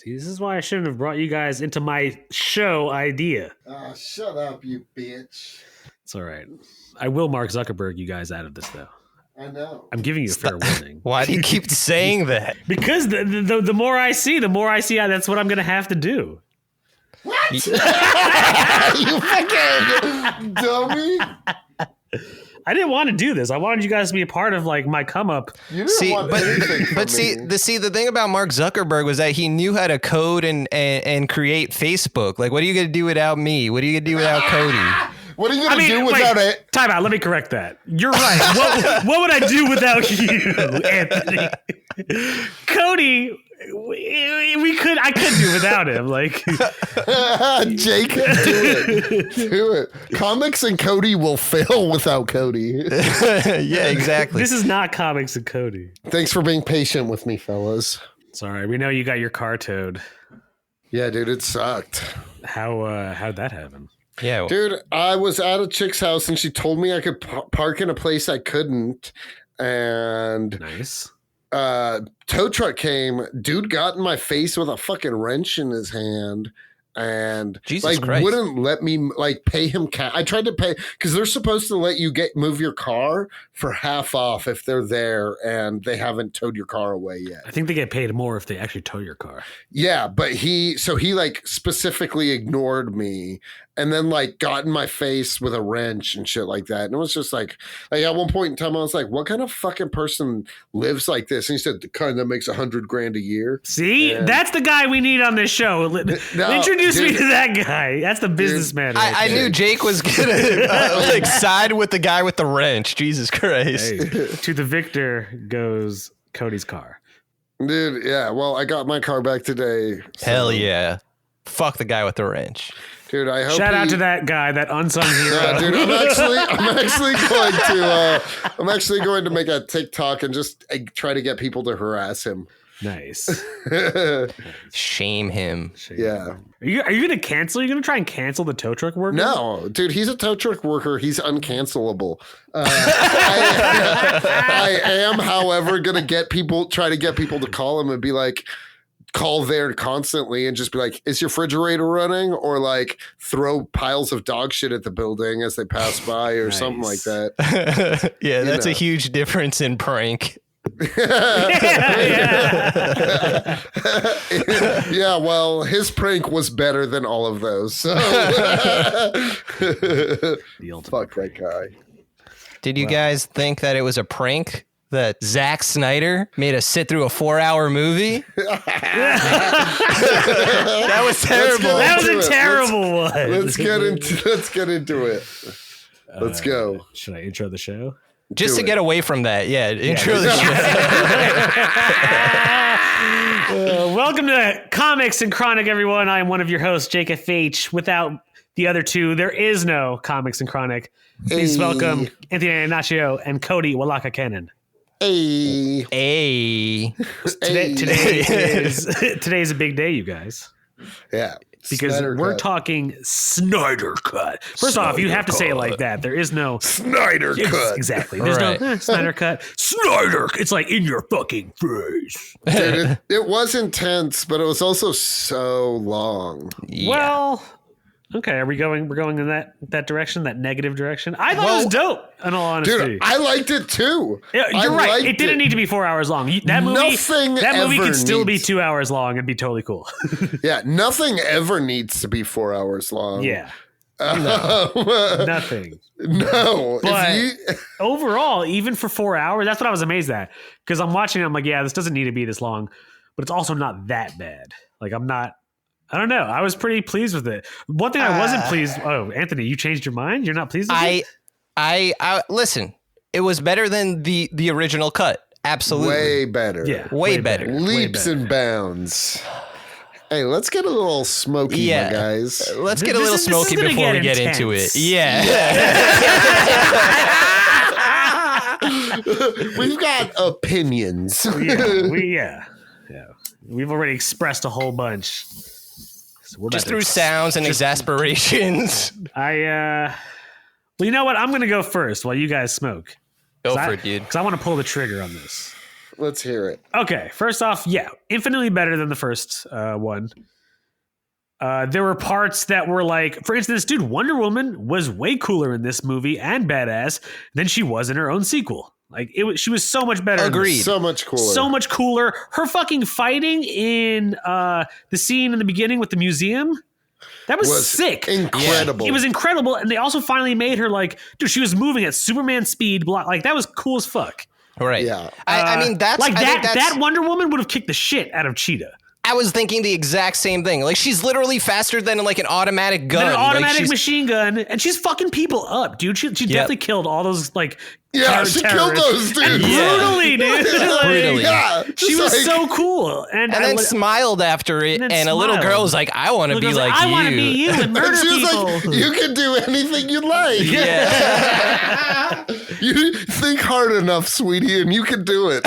See, this is why I shouldn't have brought you guys into my show idea. Oh, shut up, you bitch. It's all right. I will Mark Zuckerberg you guys out of this, though. I know. I'm giving you a fair warning. Why do you keep saying that? Because the more I see, that's what I'm going to have to do. What? You fucking dummy. I didn't want to do this. I wanted you guys to be a part of like my come up. You didn't want anything from me. The thing about Mark Zuckerberg was that he knew how to code and create Facebook. Like, what are you going to do without me? What are you going to do without Cody? What are you going to do without it? Time out. Let me correct that. You're right. What would I do without you, Anthony? Cody, I could do without him. Like, Jake, do it. Do it. Comics and Cody will fail without Cody. Yeah, exactly. This is not Comics and Cody. Thanks for being patient with me, fellas. Sorry, we know you got your car towed. Yeah, dude, it sucked. How'd that happen? Yeah, dude, I was at a chick's house and she told me I could park in a place I couldn't, and nice. Tow truck came. Dude got in my face with a fucking wrench in his hand, and Jesus Christ. wouldn't let me like pay him cash. I tried to pay because they're supposed to let you move your car for half off if they're there and they haven't towed your car away yet. I think they get paid more if they actually tow your car. Yeah, but he like specifically ignored me and then like got in my face with a wrench and shit like that. And it was just like at one point in time, I was like, what kind of fucking person lives like this? And he said, the kind that makes $100,000 a year. See, that's the guy we need on this show. Introduce me to that guy. That's the businessman. I knew Jake was going to side with the guy with the wrench. Jesus Christ. Hey, to the victor goes Cody's car. Dude, yeah. Well, I got my car back today. So. Hell yeah. Fuck the guy with the wrench. Dude, I hope Shout out to that guy, that unsung hero. Yeah, dude, I'm actually going to make a TikTok and just try to get people to harass him. Nice. Shame him. Yeah. Are you going to cancel? Are you going to try and cancel the tow truck worker? No, dude, he's a tow truck worker. He's uncancelable. I am, however, going to try to get people to call him and be like, call there constantly and just be like, is your refrigerator running? Or like throw piles of dog shit at the building as they pass by or something like that. Yeah, that's a huge difference in prank. Yeah, well, his prank was better than all of those. So. Fuck that guy. Did you guys think that it was a prank that Zack Snyder made us sit through a 4-hour movie? That was terrible. That was a terrible one. Let's get into it. Let's go. Should I intro the show? Just to get away from that, intro the show. Welcome to Comics and Chronic, everyone. I am one of your hosts, Jake FH. Without the other two, there is no Comics and Chronic. Please welcome Anthony Anaccio and Cody Walaka Cannon. Hey. Today's a big day, you guys. Yeah. Because we're talking Snyder Cut. First off, you have to say it like that. There is no Snyder Cut. Exactly. There's no Snyder Cut. Snyder. It's like in your fucking face. Dude, it was intense, but it was also so long. Yeah. Well, okay. We're going in that direction, that negative direction. I thought it was dope. In all honesty, dude, I liked it too. You're right. It didn't need to be 4 hours long. That movie could still be 2 hours long and be totally cool. Yeah, nothing ever needs to be 4 hours long. Yeah. Nothing. No. But overall, even for 4 hours, that's what I was amazed at. Because I'm watching it, I'm like, yeah, this doesn't need to be this long, but it's also not that bad. Like, I don't know. I was pretty pleased with it. One thing I wasn't pleased. Oh, Anthony, you changed your mind? You're not pleased with it? I listen. It was better than the original cut. Absolutely, way better. Yeah, way better. Leaps and bounds. Hey, let's get a little smoky, my guys. Let's get a little smoky before we get into it. Yeah. We've got opinions. Yeah. We've already expressed a whole bunch. So just through sounds and exasperations. Well, you know what? I'm going to go first while you guys smoke. Go for it, dude. Because I want to pull the trigger on this. Let's hear it. Okay, first off, yeah, infinitely better than the first one. There were parts that were like, for instance, dude, Wonder Woman was way cooler in this movie and badass than she was in her own sequel. Like she was so much better. Agreed. So much cooler. So much cooler. Her fucking fighting in the scene in the beginning with the museum. That was sick. Incredible. It was incredible. And they also finally made her like, dude, she was moving at Superman speed. Like that was cool as fuck. Right. Yeah. I mean, that's like I think that Wonder Woman would have kicked the shit out of Cheetah. I was thinking the exact same thing. Like she's literally faster than like an automatic gun. An automatic like, machine gun, and she's fucking people up, dude. She definitely killed all those like Yeah, she killed those dudes. brutally, dude. Like, Brutally. Yeah, she just was like- so cool, and And then smiled after it, And and, then a little smiled. girl was like, "I want to Look, I be was like I you." want to be you and And murder she was people. like, you can do anything you like. Yeah. You think hard enough, sweetie, and you can do it.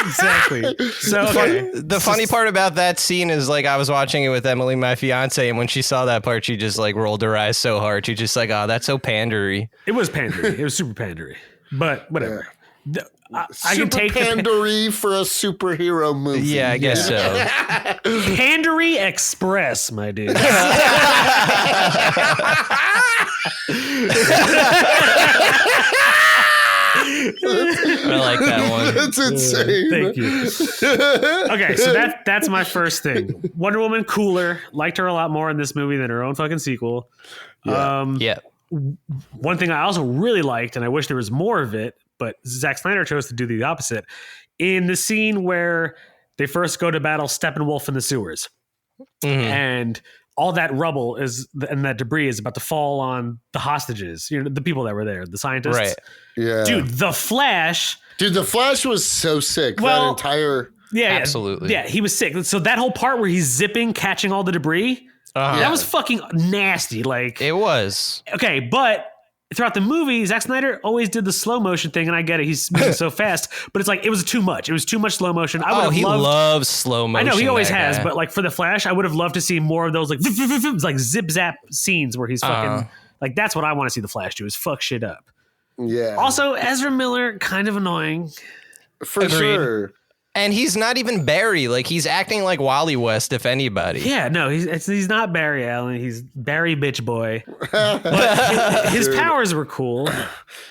Exactly. So okay. The funny part about that scene is like I was watching it with Emily, my fiance, and when she saw that part, she just like rolled her eyes so hard. She just like, "Oh, that's so pandery." It was pandery. It was super pandery, but whatever. I can Super take pandery for a superhero movie. Yeah, I guess so. Pandery Express, my dude. I like that one. That's insane. Thank you. Okay, so that's my first thing. Wonder Woman, cooler. Liked her a lot more in this movie than her own fucking sequel. Yeah. Yeah. One thing I also really liked, and I wish there was more of it, but Zack Snyder chose to do the opposite. In the scene where they first go to battle Steppenwolf in the sewers, and all that rubble and that debris is about to fall on the hostages, the people that were there, the scientists. Right. Yeah. Dude, the Flash. Dude, the Flash was so sick. Well, that entire. Yeah, Absolutely. Yeah, he was sick. So that whole part where he's zipping, catching all the debris, that was fucking nasty. Like, It was. okay, but throughout the movie, Zack Snyder always did the slow motion thing, and I get it, he's moving so fast, but it's like it was too much. It was too much slow motion. I would have He loved. loves slow I motion. know he always that has, guy. but like for the Flash, I would have loved to see more of those like zip zap scenes where he's fucking like that's what I want to see the Flash do is fuck shit up. Yeah. Also, Ezra Miller kind of annoying. for Agreed. sure. And he's not even Barry. Like he's acting like Wally West, if anybody. Yeah, no, he's not Barry Allen. He's Barry Bitch Boy. But his powers were cool.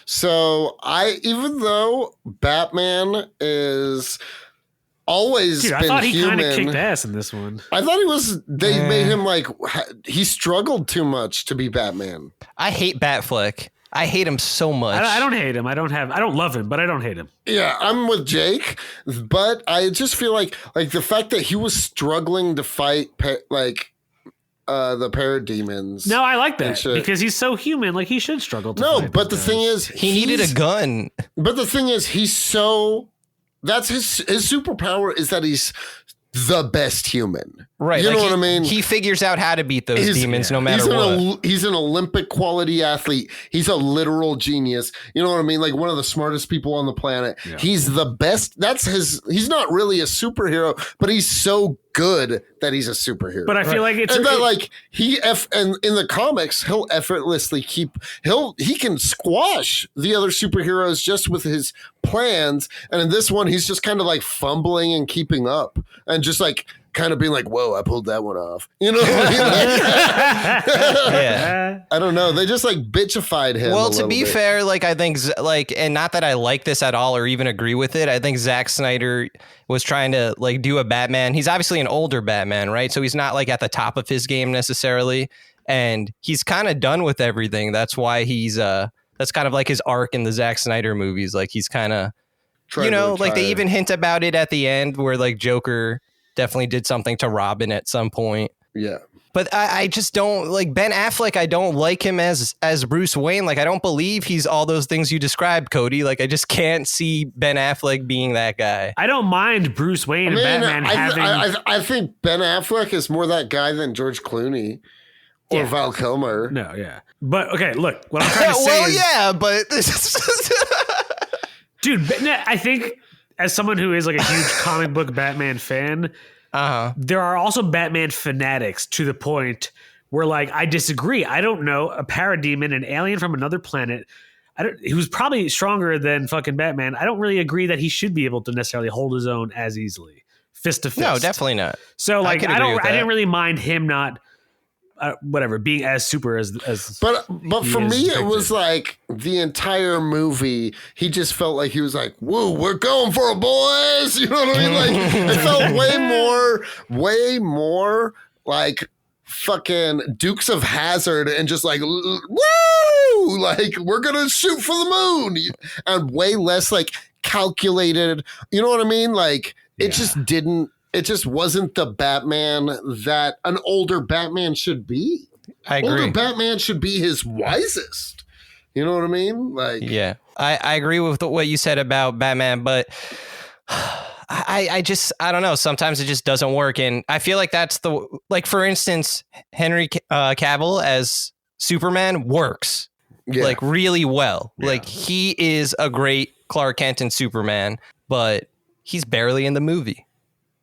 So even though Batman is always Dude, I been thought he kind of human, kicked ass in this one. I thought he was. They made him like he struggled too much to be Batman. I hate Batfleck. I hate him so much. I don't hate him. I don't love him, but I don't hate him. Yeah, I'm with Jake, but I just feel like the fact that he was struggling to fight the parademons. No, I like that shit. because he's so human. Like he should struggle. To No, fight but the those thing guys. is, He needed a gun. But the thing is, he's so. That's his superpower is that he's the best human. Right. You like know what I mean? He figures out how to beat those demons no matter what. He's an Olympic quality athlete. He's a literal genius. You know what I mean? Like one of the smartest people on the planet. Yeah. He's the best. He's not really a superhero, but he's so good that he's a superhero. But I feel like it's and that like and in the comics, he'll effortlessly he can squash the other superheroes just with his plans. And in this one, he's just kind of like fumbling and keeping up and just like kind of being like, whoa, I pulled that one off. You know what I mean? Yeah. I don't know. They just like bitchified him. Well, a to little be bit. fair, like I think and not that I like this at all or even agree with it. I think Zack Snyder was trying to like do a Batman. He's obviously an older Batman, right? So he's not like at the top of his game necessarily. And he's kind of done with everything. That's why he's that's kind of like his arc in the Zack Snyder movies. Like he's kind of, Trying to like they retire. even hint about it at the end where like Joker definitely did something to Robin at some point. Yeah. But I just don't like Ben Affleck. I don't like him as Bruce Wayne. Like I don't believe he's all those things you described, Cody. Like I just can't see Ben Affleck being that guy. I don't mind Bruce Wayne and Batman having. I think Ben Affleck is more that guy than George Clooney or Yeah. Val Kilmer. No, yeah. But okay, look, what I'm trying to say Well, is, yeah, but dude, I think as someone who is like a huge comic book Batman fan, there are also Batman fanatics to the point where like I disagree. I don't know, a parademon, an alien from another planet. he was probably stronger than fucking Batman. I don't really agree that he should be able to necessarily hold his own as easily, fist to fist. No, definitely not. So like, I didn't really mind him not, whatever, being as super as. But for me, it was like the entire movie. He just felt like he was like, "Woo, we're going for it, boys." You know what I mean? Like it felt way more like fucking Dukes of Hazzard and just like, woo, like we're gonna shoot for the moon, and way less like calculated. You know what I mean? Like it just wasn't the Batman that an older Batman should be. I agree. Older Batman should be his wisest. You know what I mean? Like, yeah, I agree with what you said about Batman, but I don't know. Sometimes it just doesn't work. And I feel like that's like, for instance, Henry Cavill as Superman works like really well. Yeah. Like he is a great Clark Kent and Superman, but he's barely in the movie.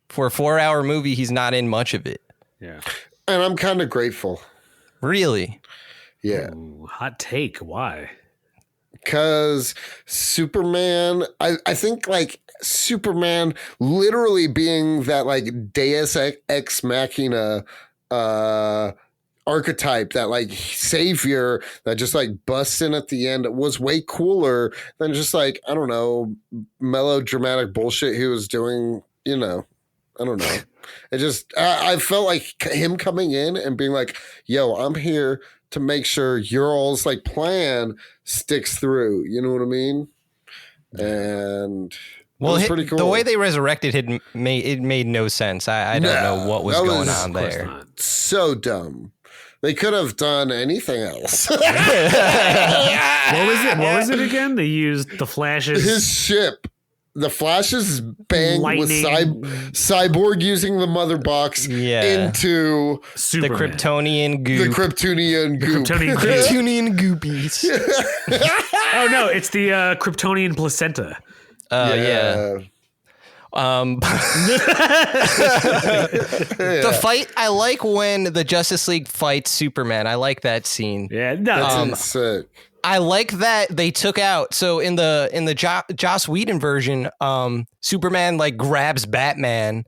For a 4-hour movie, he's not in much of it. Yeah. And I'm kind of grateful. Really? Yeah. Ooh, hot take. Why? Because Superman, I think like Superman literally being that like Deus Ex Machina archetype, that like savior that just like busts in at the end, was way cooler than just like, I don't know, melodramatic bullshit he was doing, you know. I don't know. It just, I felt like him coming in and being like, yo, I'm here to make sure your all's like plan sticks through. You know what I mean? And well, it was pretty cool. The way they resurrected it made no sense. I don't know what was going on there. So dumb. They could have done anything else. What was it again? They used the Flash's his ship. The Flash's bang with Cyborg using the mother box into Superman. The Kryptonian goop. The Kryptonian goop. Kryptonian goopies. Oh no, it's the Kryptonian placenta. Yeah. The fight, I like when the Justice League fights Superman. I like that scene. Yeah, that's sick. I like that they took out. So in the Joss Whedon version, Superman like grabs Batman,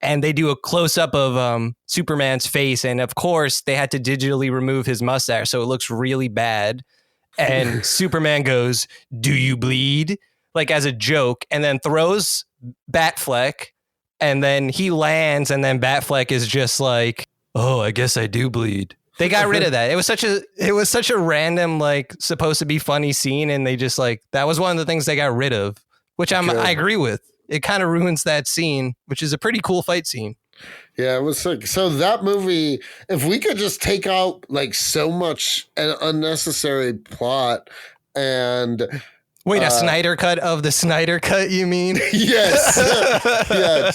and they do a close up of Superman's face, and of course they had to digitally remove his mustache, so it looks really bad. And Superman goes, "Do you bleed?" like as a joke, and then throws Batfleck, and then he lands, and then Batfleck is just like, "Oh, I guess I do bleed." They got rid of that. It was such a random, like, supposed to be funny scene, and they just like, that was one of the things they got rid of, which I agree with. It kind of ruins that scene, which is a pretty cool fight scene. Yeah, it was sick. So that movie, if we could just take out like so much unnecessary plot and wait, a Snyder cut of the Snyder Cut, you mean? Yes. Yeah,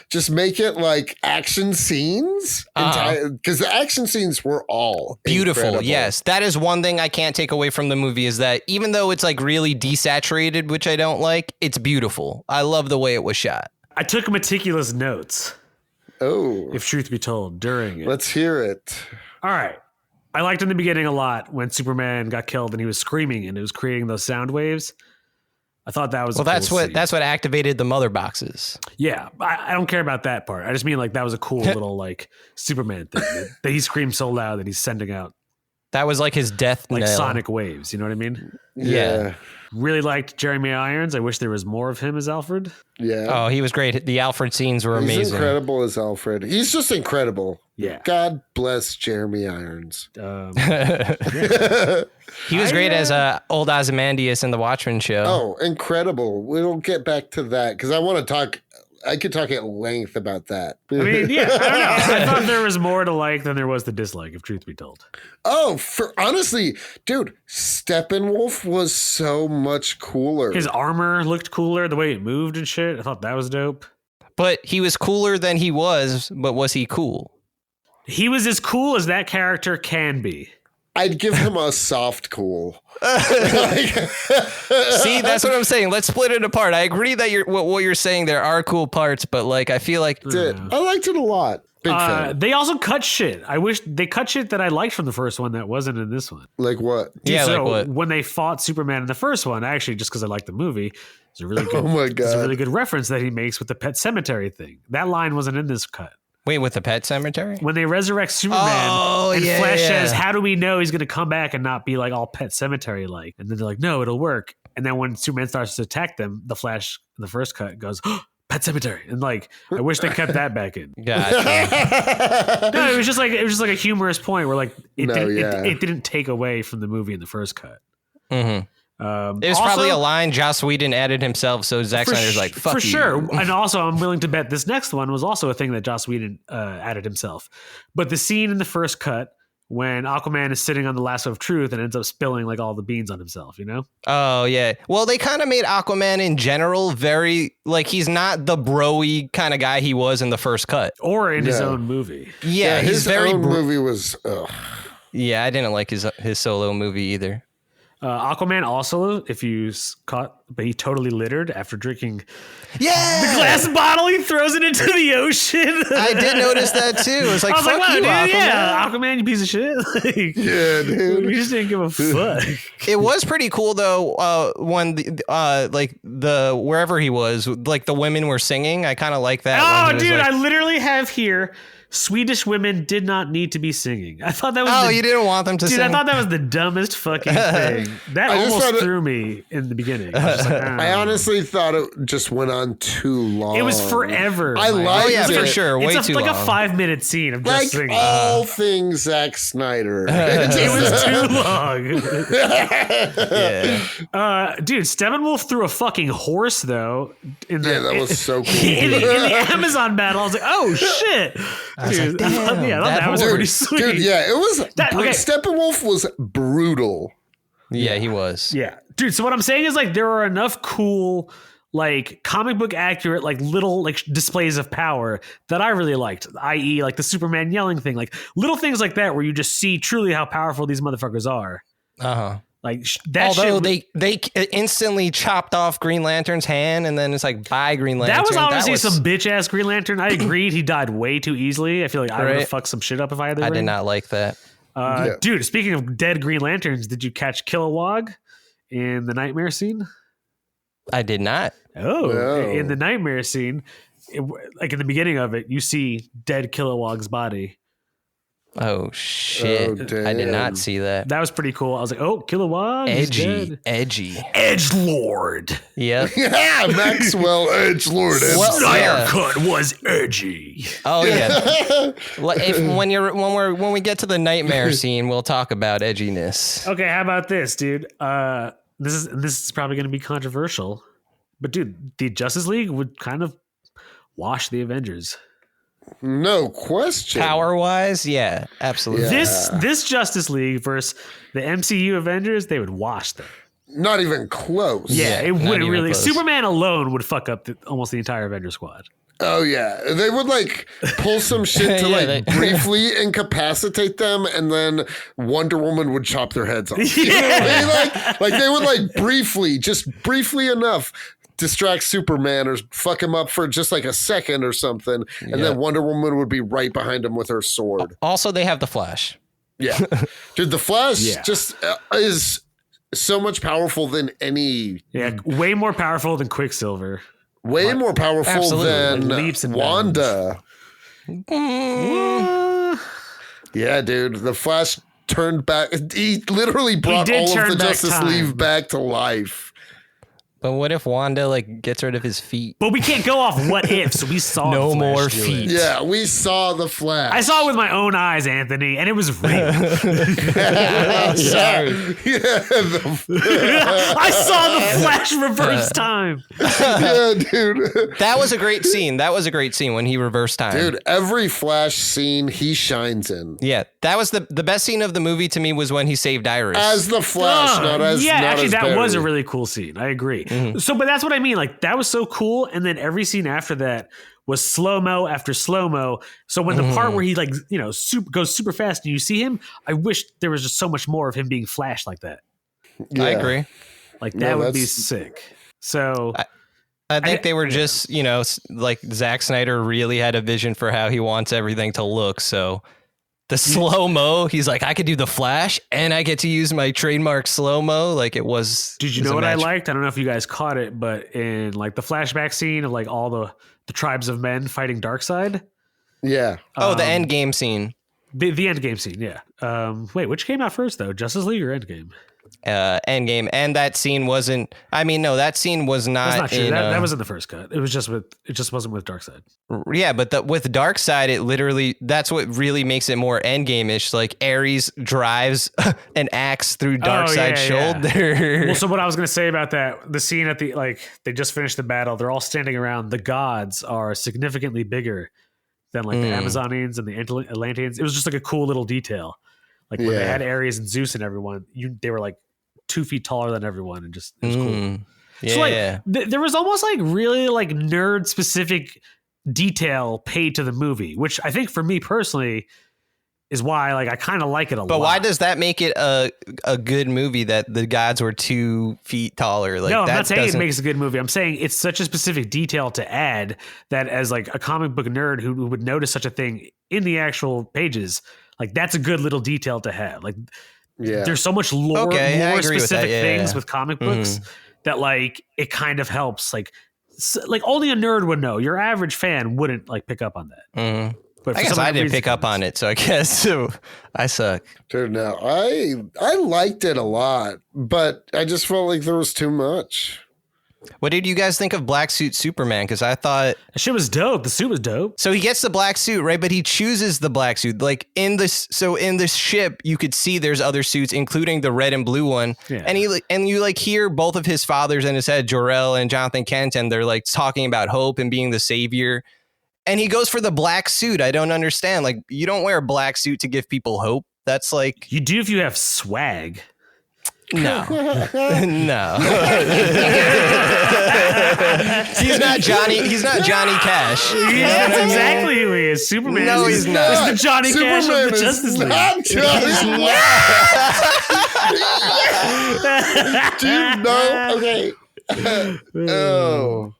just make it like action scenes. Because the action scenes were all beautiful. Incredible. Yes. That is one thing I can't take away from the movie, is that even though it's like really desaturated, which I don't like, it's beautiful. I love the way it was shot. I took meticulous notes. Oh. If truth be told, during it. Let's hear it. All right. I liked in the beginning a lot when Superman got killed and he was screaming and it was creating those sound waves. I thought that was that's what activated the mother boxes. Yeah, I don't care about that part. I just mean like that was a cool little like Superman thing that he screams so loud that he's sending out. That was like his death like knell. sonic waves. You know what I mean? Yeah. Really liked Jeremy Irons. I wish there was more of him as Alfred. Yeah. Oh, he was great. The Alfred scenes were amazing. He's incredible as Alfred. He's just incredible. Yeah. God bless Jeremy Irons. He was great as old Ozymandias in the Watchmen show. Oh, incredible. We'll get back to that because I could talk at length about that. I mean, yeah, I don't know. I thought there was more to like than there was to dislike, if truth be told. Oh, honestly, dude, Steppenwolf was so much cooler. His armor looked cooler, the way it moved and shit. I thought that was dope. But he was cooler than he was, but was he cool? He was as cool as that character can be. I'd give him a soft cool. See, that's what I'm saying. Let's split it apart. I agree that what you're saying, there are cool parts, but like I feel like I liked it a lot. Big fan. They also cut shit. I wish they cut shit that I liked from the first one that wasn't in this one. Like what? Dude, Yeah, so like what? when they fought Superman in the first one, actually, just because I liked the movie, it's a really good. Oh my It's a God. really good reference that he makes with the Pet Cemetery thing. That line wasn't in this cut. Wait, with the Pet Cemetery? When they resurrect Superman, and yeah, Flash yeah. says, "How do we know he's going to come back and not be like all Pet Cemetery like?" And then they're like, "No, it'll work." And then when Superman starts to attack them, the Flash in the first cut goes, Pet Cemetery, and like I wish they kept that back in. Gotcha. No, it was just like a humorous point where like it yeah. didn't take away from the movie in the first cut. Mhm. It was Also- probably a line Joss Whedon added himself, so Zack Snyder's like, fuck for you. sure. And also, I'm willing to bet this next one was also a thing that Joss Whedon added himself. But the scene in the first cut when Aquaman is sitting on the lasso of truth and ends up spilling like all the beans on himself, you know? Oh, yeah. Well, they kind of made Aquaman in general very, like, he's not the bro-y kind of guy he was in the first cut. Or in his Yeah. own movie. Yeah, he's his very... own movie was. Yeah, I didn't like his solo movie either. Aquaman also, if you caught, but he totally littered after drinking Yeah! the glass bottle. He throws it into the ocean. I did notice that, too. It was like, I was fuck like, wow, you, dude, Aquaman. yeah, Aquaman, you piece of shit. Like, Yeah, dude. you just didn't give a fuck. It was pretty cool though. When the wherever he was, like the women were singing. I kind of like that. Oh, when he was dude, like, I literally have here. Swedish women did not need to be singing. I thought that was. oh, you didn't want them to Dude, sing. I thought that was the dumbest fucking thing. That I just almost thought it- threw me in the beginning. I was just like, I honestly thought it just went on too long. it was forever. I Mike. liked oh yeah, it. for sure. Way It's too like long. a 5-minute scene of just Like singing. all things Zack Snyder. It was too long. Yeah. Dude, Steppenwolf threw a fucking horse though. In the, Yeah, that was so cool. in the Amazon battle, I was like, "Oh shit!" Dude, I thought that was horse. pretty sweet. Dude, yeah, it was. Okay. Steppenwolf was brutal. Yeah, he was. Yeah, dude. So what I'm saying is like there are enough cool, like comic book accurate, like little like displays of power that I really liked. I.e., like the Superman yelling thing, like little things like that where you just see truly how powerful these motherfuckers are. Uh-huh. Like that. Although shit, they instantly chopped off Green Lantern's hand, and then it's like, bye, Green Lantern. that was obviously some bitch ass Green Lantern. I agreed he died way too easily. I feel like I would have Right. fucked some shit up if I had the I ring. did not like that. Yeah. Dude, speaking of dead Green Lanterns, did you catch Kilowog in the nightmare scene? I did not. Oh, No. in the nightmare scene, like in the beginning of it, you see dead Kilowog's body. Oh shit! Oh, I did damn. not see that. That was pretty cool. I was like, oh, Kilowog, he's dead. Edgy. Edgelord. Yep. Yeah, Maxwell Edgelord. Well, yeah. Cut was edgy. Oh yeah. When we get to the nightmare scene, we'll talk about edginess. Okay, how about this, dude? This is probably going to be controversial, but dude, the Justice League would kind of wash the Avengers. No question. Power wise, yeah, absolutely. Yeah. This Justice League versus the MCU Avengers, they would wash them. Not even close. Yeah, it not wouldn't even really. close. Superman alone would fuck up almost the entire Avenger squad. Oh yeah, they would like pull some shit to Yeah, like briefly incapacitate them, and then Wonder Woman would chop their heads off. You know what I mean? Like they would like just briefly enough distract Superman or fuck him up for just like a second or something, and then Wonder Woman would be right behind him with her sword. Also, they have the Flash. Yeah, dude, the Flash Yeah. just is so much powerful than any. Yeah, way more powerful than Quicksilver. Way more powerful Absolutely. than Like leaps and Wanda. Yeah, dude. The Flash turned back. He literally brought did all of turn the back Justice time. League back to life. But what if Wanda like gets rid of his feet? But we can't go off what if, so we saw No the Flash more do it. feet. Yeah, we saw the Flash. I saw it with my own eyes, Anthony, and it was real. Yeah, I saw the Flash reverse time. yeah, dude. That was a great scene. That was a great scene when he reversed time. Dude, every Flash scene he shines in. Yeah, that was the best scene of the movie to me was when he saved Iris. As the Flash, not as yeah, not actually, as that was a Barry. really cool scene. I agree. So, but that's what I mean. Like, that was so cool. And then every scene after that was slow mo after slow mo. So when the part where he like goes super fast and you see him, I wish there was just so much more of him being Flash like that. I agree. Like that would be sick. So I think they were just, like Zack Snyder really had a vision for how he wants everything to look. So the slow-mo, he's like, I could do the Flash and I get to use my trademark slow-mo. Like it was. Did you know what I liked? I don't know if you guys caught it, but in like the flashback scene of like all the tribes of men fighting Darkseid. Yeah. Oh, the end game scene. The end game scene. Yeah. Wait, which came out first though? Justice League or Endgame? Endgame, and that scene wasn't. I mean, no, that scene was not. That's not true. That was in the first cut. It was just with. It just wasn't with Darkseid. Yeah, but with Darkseid, it literally. That's what really makes it more Endgame-ish. Like Ares drives an axe through Darkseid's shoulder. Yeah. Well, so what I was going to say about that, the scene at the they just finished the battle. They're all standing around. The gods are significantly bigger than like the Amazonians and the Atlanteans. It was just like a cool little detail. Like when they had Ares and Zeus and everyone, they were like 2 feet taller than everyone, and just it was cool. Yeah. So like there was almost like really like nerd specific detail paid to the movie, which I think for me personally is why like I kind of like it a lot. But why does that make it a good movie that the gods were 2 feet taller? Like, no, I'm not saying it makes a good movie. I'm saying it's such a specific detail to add that as like a comic book nerd who would notice such a thing in the actual pages, like that's a good little detail to have. Like there's so much lore, more specific things with comic books that like it kind of helps. Like only a nerd would know. Your average fan wouldn't like pick up on that. But I guess I didn't pick up on it, so I guess I suck. Dude, no, I liked it a lot, but I just felt like there was too much. What did you guys think of Black Suit Superman? Because I thought the shit was dope. The suit was dope. So he gets the black suit, right? But he chooses the black suit. Like in this ship, you could see there's other suits, including the red and blue one. Yeah. And you like hear both of his fathers in his head, Jor-El and Jonathan Kent, and they're like talking about hope and being the savior. And he goes for the black suit. I don't understand. Like, you don't wear a black suit to give people hope. That's like... You do if you have swag. No. No. He's not Johnny Cash. That's exactly who he is. Superman. No, he's not. He's the Johnny Cash of the Justice League. Do you know? Okay. Oh.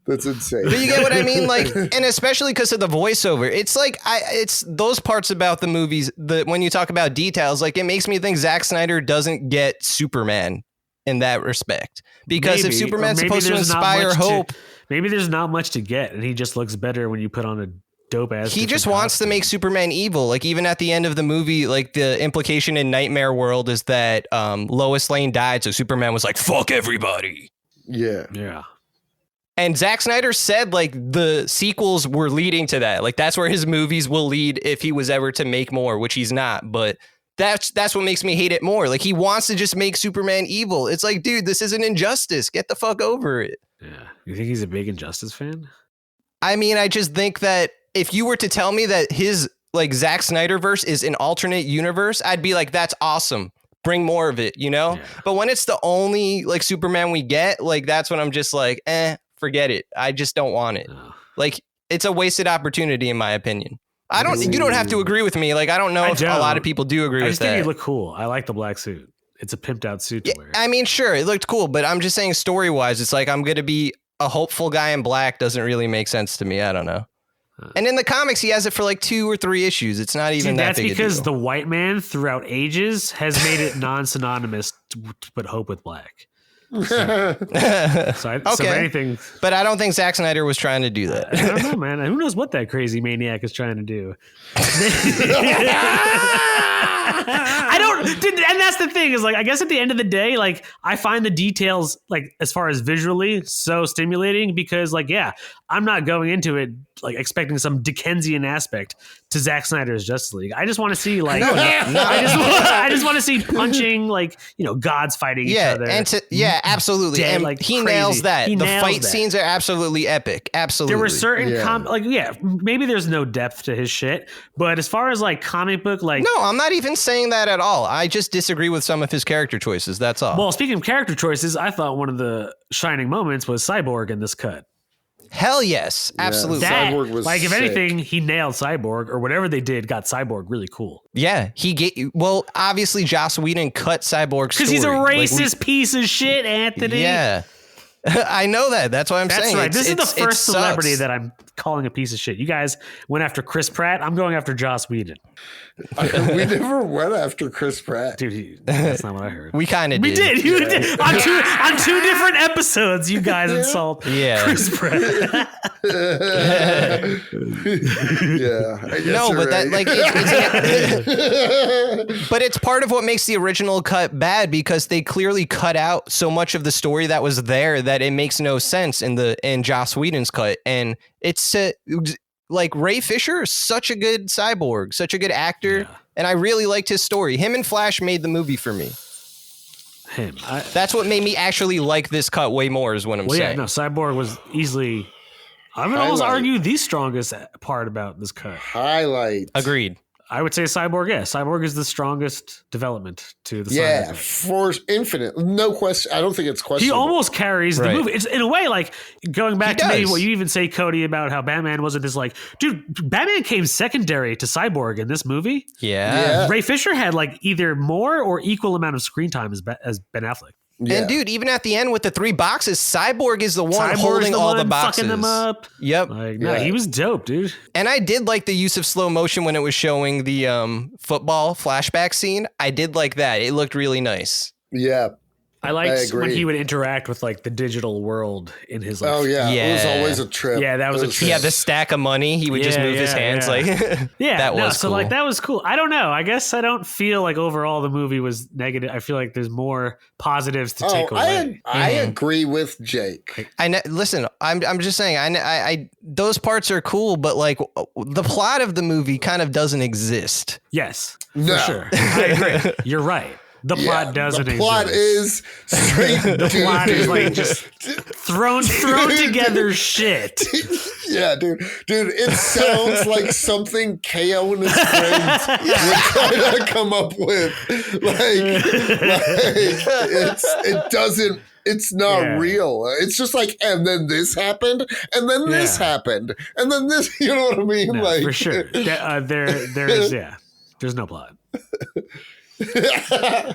That's insane. But you get what I mean? Like, and especially because of the voiceover, it's like, it's those parts about the movies that when you talk about details, like it makes me think Zack Snyder doesn't get Superman in that respect. Because if Superman's supposed to inspire hope. Maybe there's not much to get and he just looks better when you put on a dope ass. He just wants to make Superman evil. Like even at the end of the movie, like the implication in Nightmare World is that Lois Lane died. So Superman was like, fuck everybody. Yeah. Yeah. And Zack Snyder said like the sequels were leading to that. Like that's where his movies will lead if he was ever to make more, which he's not. But that's what makes me hate it more. Like he wants to just make Superman evil. It's like, dude, this is an injustice. Get the fuck over it. Yeah. You think he's a big Injustice fan? I mean, I just think that if you were to tell me that his like Zack Snyderverse is an alternate universe, I'd be like, that's awesome. Bring more of it, you know? Yeah. But when it's the only like Superman we get, like that's when I'm just like, forget it. I just don't want it. No. Like it's a wasted opportunity in my opinion. You don't have to agree with me. Like I don't know if a lot of people do agree with that. I just think he looked cool. I like the black suit. It's a pimped out suit to wear. I mean, sure, it looked cool, but I'm just saying story wise, it's like I'm going to be a hopeful guy in black doesn't really make sense to me. I don't know. And in the comics, he has it for like 2 or 3 issues. It's not even that big a deal. That's because the white man throughout ages has made it non-synonymous to put hope with black. So anything, but I don't think Zack Snyder was trying to do that. I don't know, man. Who knows what that crazy maniac is trying to do? I don't, and that's the thing is like, I guess at the end of the day, like I find the details, like as far as visually, so stimulating because like, yeah, I'm not going into it like expecting some Dickensian aspect to Zack Snyder's Justice League. I just want to see like, I just want to see punching, like, you know, gods fighting each other. Absolutely. Dead, and like he nails that. The fight scenes are absolutely epic. Absolutely. There were certain maybe there's no depth to his shit, but as far as like comic book, like, no, I'm not even saying that at all. I just disagree with some of his character choices. That's all. Well, speaking of character choices, I thought one of the shining moments was Cyborg in this cut. Hell yes, absolutely. That, Cyborg was like, if sick. anything, he nailed Cyborg, or whatever they did got Cyborg really cool. Yeah, well, obviously Joss Whedon cut Cyborg's story. Because he's a Like, racist piece of shit, Anthony. Yeah. I know that. That's what I'm That's saying. right. This is the it first celebrity sucks. that I'm calling a piece of shit. You guys went after Chris Pratt. I'm going after Joss Whedon. We never went after Chris Pratt. Dude, that's not what I heard. We kind of We did. You did. On two different episodes, you guys insult Chris Pratt. Yeah. I guess No, you're but that right. like, but it's part of what makes the original cut bad because they clearly cut out so much of the story that was there that it makes no sense in Joss Whedon's cut, and it's like Ray Fisher is such a good cyborg, such a good actor, and I really liked his story. Him and Flash made the movie for me. That's what made me actually like this cut way more. Is what I'm saying. Yeah, no, Cyborg was easily. I would almost argue the strongest part about this cut. Highlight. Agreed. I would say Cyborg. Yeah, Cyborg is the strongest development to the. Yeah, for infinite, no question. I don't think it's He questionable. almost carries the movie. It's in a way like going back to maybe what you even say, Cody, about how Batman wasn't this like, dude. Batman came secondary to Cyborg in this movie. Yeah. Ray Fisher had like either more or equal amount of screen time as Ben Affleck. Yeah. And dude, even at the end with the 3 boxes, Cyborg is the one holding all the boxes. Fucking them up. Yep. Like, no, he was dope, dude. And I did like the use of slow motion when it was showing the football flashback scene. I did like that. It looked really nice. Yeah. I liked when he would interact with like the digital world in his like, Oh yeah. It was Yeah. always a trip. Yeah, that was a trip. Yeah, the stack of money. He would just move his hands like yeah, that was so cool. like that was cool. I don't know. I guess I don't feel like overall the movie was negative. I feel like there's more positives to take away. I agree with Jake. Listen, I'm just saying I those parts are cool, but like the plot of the movie kind of doesn't exist. Yes, No. for sure. I agree. You're right. The plot doesn't exist. The plot is straight. The plot is like just thrown together shit. Yeah, dude. It sounds like something KO and his friends would try to come up with. It's not real. It's just like, and then this happened, and then this happened, and then this. You know what I mean? No, like for sure. There is. There's no plot.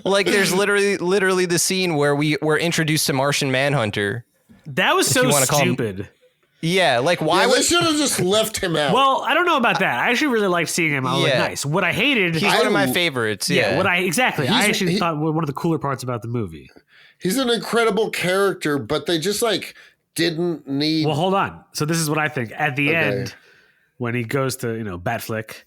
Like there's literally the scene where we're introduced to Martian Manhunter. That was so stupid. Yeah, like why they should have just left him out. Well, I don't know about that. I actually really liked seeing him. I was like, nice. What I hated, he's one of my favorites. Yeah, I actually thought one of the cooler parts about the movie. He's an incredible character, but they just like didn't need. Well, hold on. So this is what I think. At the end, when he goes to Batflick.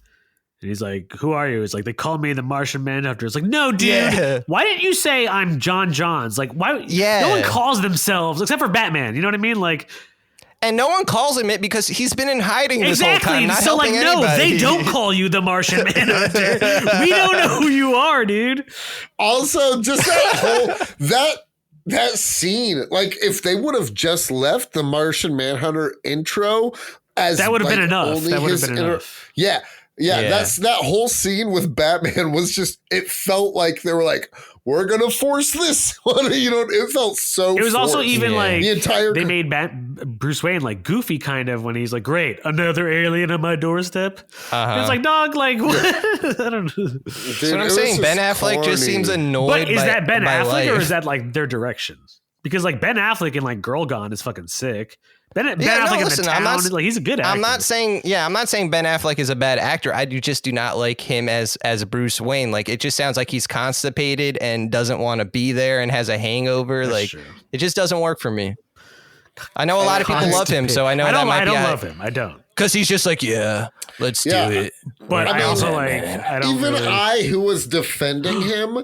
And he's like, who are you? It's like, they call me the Martian Manhunter. It's like, no, dude. Yeah. Why didn't you say I'm John Johns? Like, why? Yeah. No one calls themselves, except for Batman. You know what I mean? Like, and no one calls him it because he's been in hiding this whole time. Not so helping like, no, anybody. they don't call you the Martian Manhunter. We don't know who you are, dude. Also, just that scene, like if they would have just left the Martian Manhunter intro as that would have been enough. Only that would have been enough. Yeah, that whole scene with Batman was just, it felt like they were like, we're going to force this. It felt so It was forced. also even like, the entire they made Bruce Wayne like goofy kind of when he's like, great, another alien on my doorstep. It's like, dog, like, what? I don't know. Dude, so what I'm saying, Ben Affleck just seems annoyed. But is that Ben Affleck life. or is that like their direction? Because like Ben Affleck in like Girl Gone is fucking sick. Ben Affleck in the town, like he's a good actor. I'm not saying Ben Affleck is a bad actor. I just do not like him as Bruce Wayne. Like it just sounds like he's constipated and doesn't want to be there and has a hangover. That's like true. It just doesn't work for me. I know a lot of people love him, so I know I don't love him. I don't. Because he's just like, let's do it. But I also like, I don't even really... who was defending him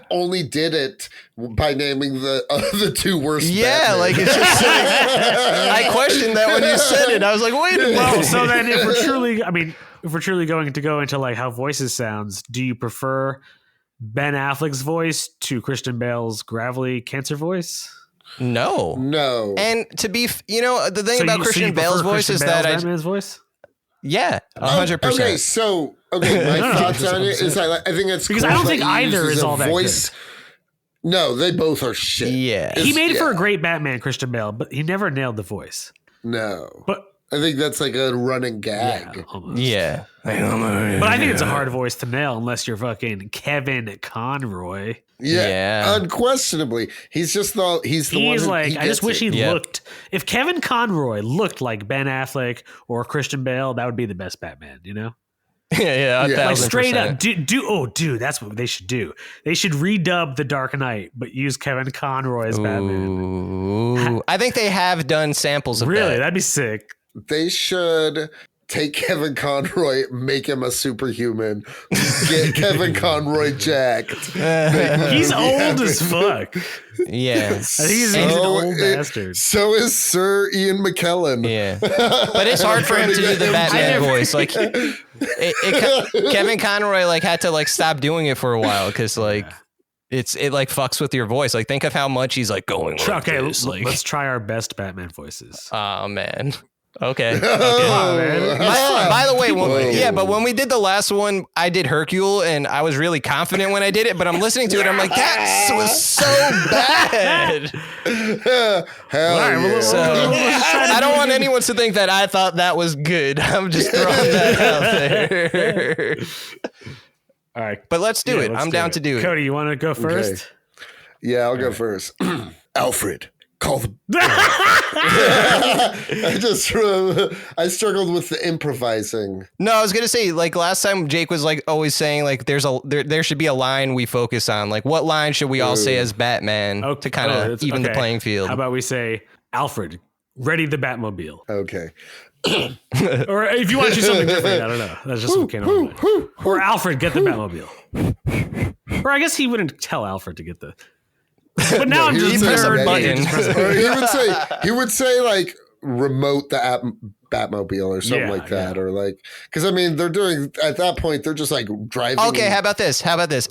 only did it by naming the two worst. Batman. Like it's just I questioned that when you said it. I was like, wait a minute. Well, so then if we're truly going to go into like how voices sounds, do you prefer Ben Affleck's voice to Christian Bale's gravelly cancer voice? No. And to be, the thing about Christian Bale's voice is that Batman's voice. Yeah, 100%. Okay, my thoughts on it is I think it's because cool I don't think either is all that voice. Good. No, they both are shit. Yeah, he made it for a great Batman, Christian Bale, but he never nailed the voice. No. But I think that's like a running gag. yeah, almost. Yeah. But I think it's a hard voice to nail unless you're fucking Kevin Conroy. Yeah, unquestionably. He's the one. He's like, I just wish he Yep. looked. If Kevin Conroy looked like Ben Affleck or Christian Bale, that would be the best Batman. You know, Yeah. like straight up. Dude, that's what they should do. They should redub The Dark Knight, but use Kevin Conroy as Batman. Ooh. I think they have done samples of Really, that. that'd be sick. They should take Kevin Conroy, make him a superhuman, get Kevin Conroy jacked. He's old as fuck. Yeah. I think he's an old bastard. So is Sir Ian McKellen. Yeah. But it's hard for him to do the Batman voice. Like Kevin Conroy like had to like stop doing it for a while because like it like fucks with your voice. Like think of how much he's like going like Okay, this. Like, let's try our best Batman voices. oh man. Okay. Come on, man. By the way, Whoa. but when we did the last one, I did Hercule, and I was really confident when I did it. But I'm listening to it, I'm like, that was so bad. Hell yeah. So I don't want anyone to think that I thought that was good. I'm just throwing that out there. All right, But let's do it. I'm down to do it. Cody, you want to go first? Yeah, I'll go first. Alfred, call the. I struggled with the improvising. No, I was gonna say like last time Jake was like always saying like there should be a line we focus on. Like what line should we all say as Batman to kind of even the playing field? How about we say Alfred, ready the Batmobile? Okay. Or if you want to do something different, I don't know. That's just what came to my mind. Or Alfred, get the Batmobile. Or I guess he wouldn't tell Alfred to get the. But now I'm just press a button. Or he would say like remote the Batmobile or something like that, or like because I mean they're doing at that point they're just like driving. Okay, how about this?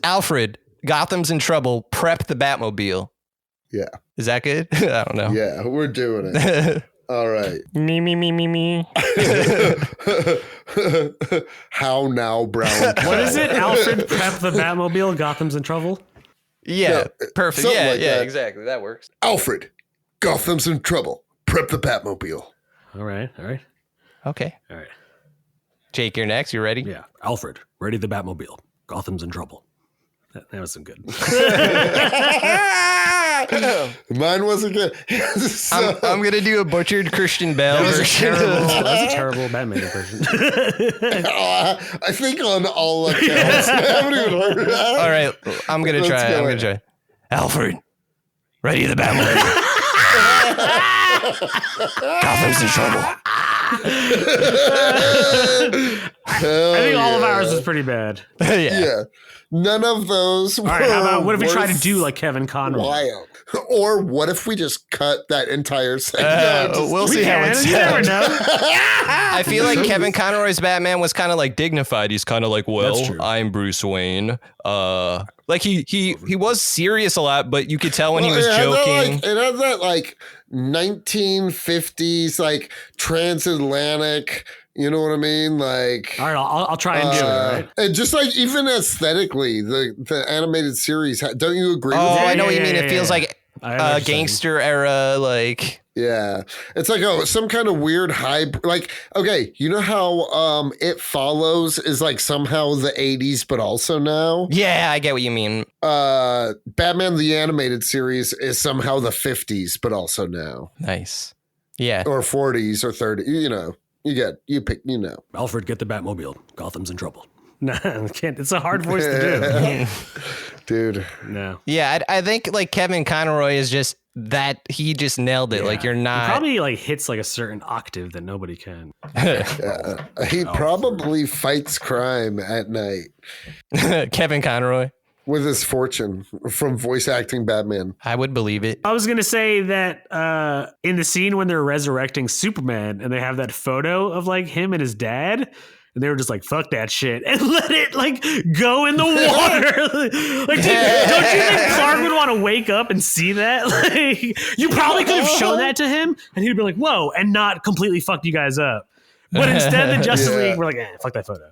Alfred, Gotham's in trouble. Prep the Batmobile. Yeah, is that good? I don't know. Yeah, we're doing it. All right. Me. How now, Brown? What is it? Alfred, prep the Batmobile. Gotham's in trouble. Yeah, perfect. something Yeah, like yeah, that. exactly. That works. Alfred, Gotham's in trouble. Prep the Batmobile. All right. Okay. All right. Jake, you're next. You ready? Yeah. Alfred, ready the Batmobile. Gotham's in trouble. That was some good. Mine wasn't good. So- I'm gonna do a butchered Christian Bale version. That's a terrible Batman impression. I think on all accounts. I haven't even heard of that. All right, I'm gonna Let's try. go I'm gonna ahead. try. Alfred, ready the Batmobile. Gotham's in trouble. I think all of ours was pretty bad. Yeah. None of those were All right, how about what if we try to worth do like Kevin Conroy? wild. Or what if we just cut that entire segment? We'll see how it You never sounds. know. I feel like Kevin Conroy's Batman was kind of like dignified. He's kind of like, That's well, true. I'm Bruce Wayne. Like he was serious a lot, but you could tell when he was joking. It had that like 1950s like transatlantic. You know what I mean? Like, All right, I'll try and do it. All right. and just like even aesthetically, the animated series. Don't you agree? Oh, with I that? know what you yeah, mean. yeah, It feels yeah. like I know what you're saying. gangster era, like. Yeah, it's like some kind of weird hybrid. Like, okay, you know how It Follows is like somehow the 80s, but also now. Yeah, I get what you mean. Batman the Animated Series is somehow the 50s, but also now, Nice. Yeah. or 40s or 30s. You know, you pick. You know, Alfred, get the Batmobile. Gotham's in trouble. No, I can't. It's a hard voice to dude. do. No. Yeah, I think like Kevin Conroy is just that he just nailed it. Like you're He not. probably like hits like a certain octave that nobody can. He probably fights crime at night Kevin Conroy. with his fortune from voice acting Batman. I would believe it. I was gonna say that in the scene when they're resurrecting Superman and they have that photo of like him and his dad, and they were just like, "Fuck that shit," and let it like go in the water. Like, don't you think Clark would want to wake up and see that? Like, you probably could have shown that to him, and he'd be like, "Whoa," and not completely fucked you guys up. But instead, the Justice Yeah. League were like, "Fuck that photo."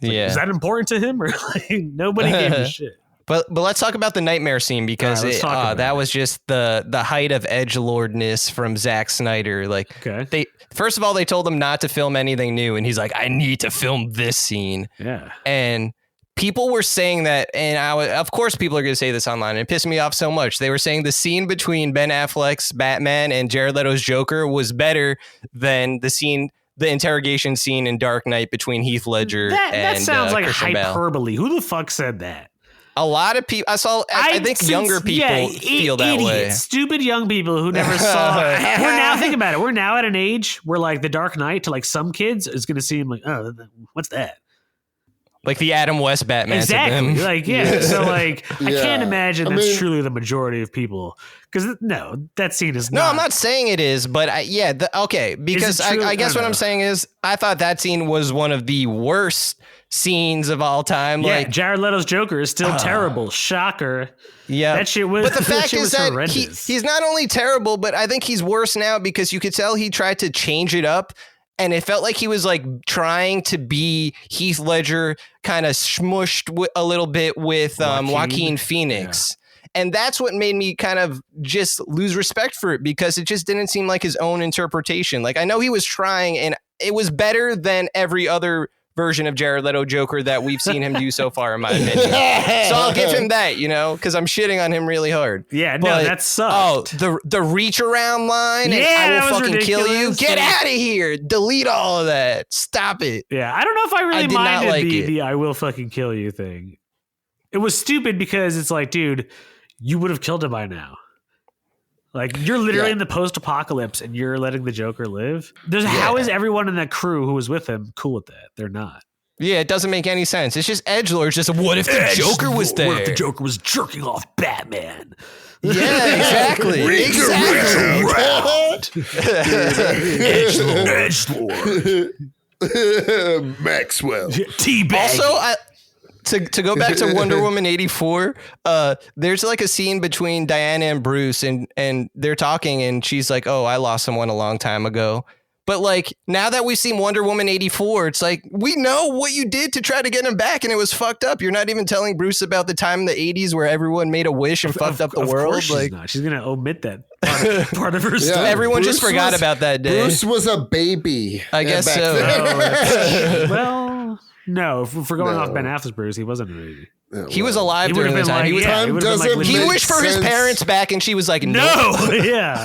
Yeah. Is that important to him, or like nobody gave a shit? But let's talk about the nightmare scene because that was just the height of edgelordness from Zack Snyder. Like, first of all, they told him not to film anything new, and he's like, I need to film this scene. Yeah, and people were saying that, and of course people are going to say this online, and it pissed me off so much. They were saying the scene between Ben Affleck's Batman and Jared Leto's Joker was better than the interrogation scene in Dark Knight between Heath Ledger and that sounds like Christian hyperbole. Bale. Who the fuck said that? A lot of people. I think younger people feel that way. Stupid young people who never saw. Think about it. We're now at an age where like the Dark Knight to like some kids is going to seem like, oh, what's that? Like the Adam West Batman. Exactly. Like, yeah. So like, I can't imagine that's truly the majority of people. Because that scene is not. No, I'm not saying it is, but because I guess what I'm saying is I thought that scene was one of the worst scenes of all time. Yeah, like Jared Leto's Joker is still terrible. Shocker. Yeah, that shit was. But the fact is that he's not only terrible, but I think he's worse now because you could tell he tried to change it up. And it felt like he was like trying to be Heath Ledger, kind of smushed a little bit with Joaquin Phoenix. Yeah. And that's what made me kind of just lose respect for it because it just didn't seem like his own interpretation. Like I know he was trying and it was better than every other version of Jared Leto Joker that we've seen him do so far, in my opinion. So I'll give him that, because I'm shitting on him really hard. Yeah, no, that sucked. Oh, the reach around line and I will fucking kill you. Get out of here. Delete all of that. Stop it. Yeah, I don't know if I really minded the I will fucking kill you thing. It was stupid because it's like, dude, you would have killed him by now. Like, you're literally in the post-apocalypse and you're letting the Joker live. How is everyone in that crew who was with him cool with that? They're not. Yeah, it doesn't make any sense. It's just edgelord. Just what if the Joker was there? What if the Joker was jerking off Batman? Yeah, exactly. Edgelord. Maxwell. Teabag. Also, to go back to Wonder Woman 84, there's like a scene between Diana and Bruce and they're talking and she's like, oh, I lost someone a long time ago. But like now that we've seen Wonder Woman 84, it's like we know what you did to try to get him back and it was fucked up. You're not even telling Bruce about the time in the 80s where everyone made a wish and fucked up the world. She's going to omit that part of her story. Everyone just forgot about that day. Bruce was a baby. I guess so. Well, no, if we're going off Ben Affleck's Bruce, he wasn't a baby. He was alive during the time. He wished for his parents back, and she was like, "No, yeah,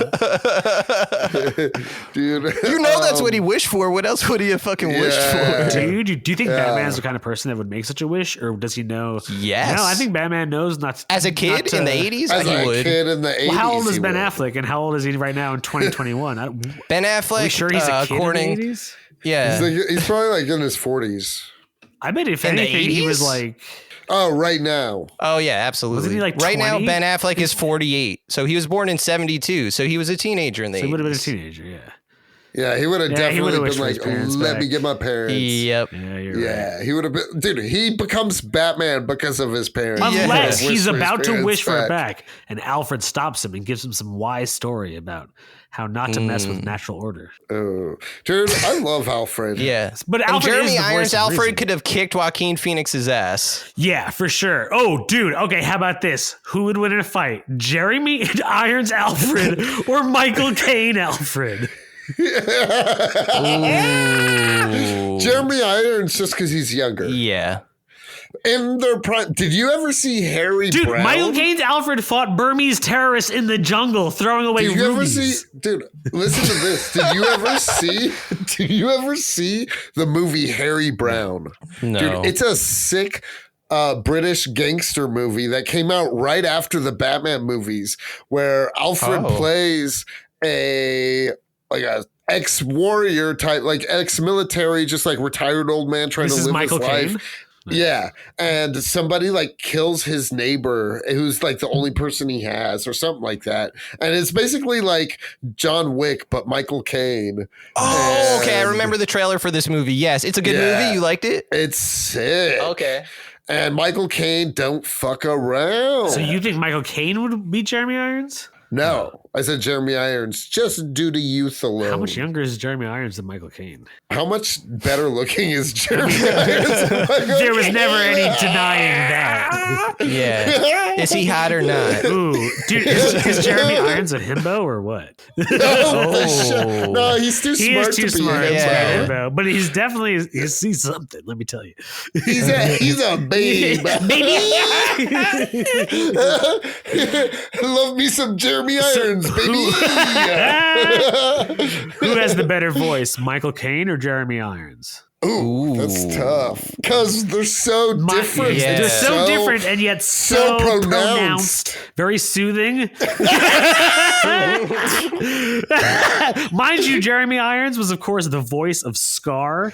dude." That's what he wished for. What else would he have fucking wished for, dude? Do you think Batman's the kind of person that would make such a wish, or does he know? Yes. No, I think Batman knows not to. As a kid in the 80s, as a kid in the 80s. Well, how old is Ben Affleck, and how old is he right now in 2021? Ben Affleck. Are we sure he's a kid in the 80s? Yeah, he's probably like in his 40s. I bet if anything, he was like. Oh, right now. Oh, yeah, absolutely. Wasn't he like 20? Right now, Ben Affleck is 48. So he was born in 72. So he was a teenager in the 80s. He would have been a teenager, yeah. Yeah, he would have definitely been like, let me get my parents. Yep. Yeah, you're right. He would have been. Dude, he becomes Batman because of his parents. Unless he's about to wish for it back. And Alfred stops him and gives him some wise story about how not to mess with natural order. Oh, dude, I love Alfred. Yeah. But Alfred Jeremy Irons Alfred could have kicked Joaquin Phoenix's ass. Yeah, for sure. Oh, dude. Okay, how about this? Who would win in a fight? Jeremy Irons Alfred or Michael Caine Alfred? Jeremy Irons just because he's younger. Yeah. In their prime. Did you ever see Harry Dude, Brown? Michael Caine's Alfred fought Burmese terrorists in the jungle throwing away rubies. Ever see? Dude, listen to this. Did you ever see the movie Harry Brown? No. Dude, it's a sick British gangster movie that came out right after the Batman movies where Alfred plays a ex-warrior type, like ex-military, just like retired old man trying to live Michael his life. Caine? Yeah, and somebody like kills his neighbor who's like the only person he has or something like that. And it's basically like John Wick, but Michael Caine. Oh, okay. I remember the trailer for this movie. Yes, it's a good movie. You liked it? It's sick. Okay. And Michael Caine don't fuck around. So you think Michael Caine would beat Jeremy Irons? No. I said Jeremy Irons just due to youth alone. How much younger is Jeremy Irons than Michael Caine? How much better looking is Jeremy Irons than Michael There was Caine? never any denying that. Yeah. Is he hot or not? Ooh, dude, is Jeremy Irons a himbo or what? No, he's too He smart is too to smart be to be a Yeah. a himbo, but he's definitely he's something. Let me tell you, He's a babe. Love me some Jeremy Irons, baby. Who has the better voice, Michael Caine or Jeremy Irons? Ooh, that's tough. Because they're so different. Yeah. They're so different and yet so pronounced. Very soothing. Mind you, Jeremy Irons was, of course, the voice of Scar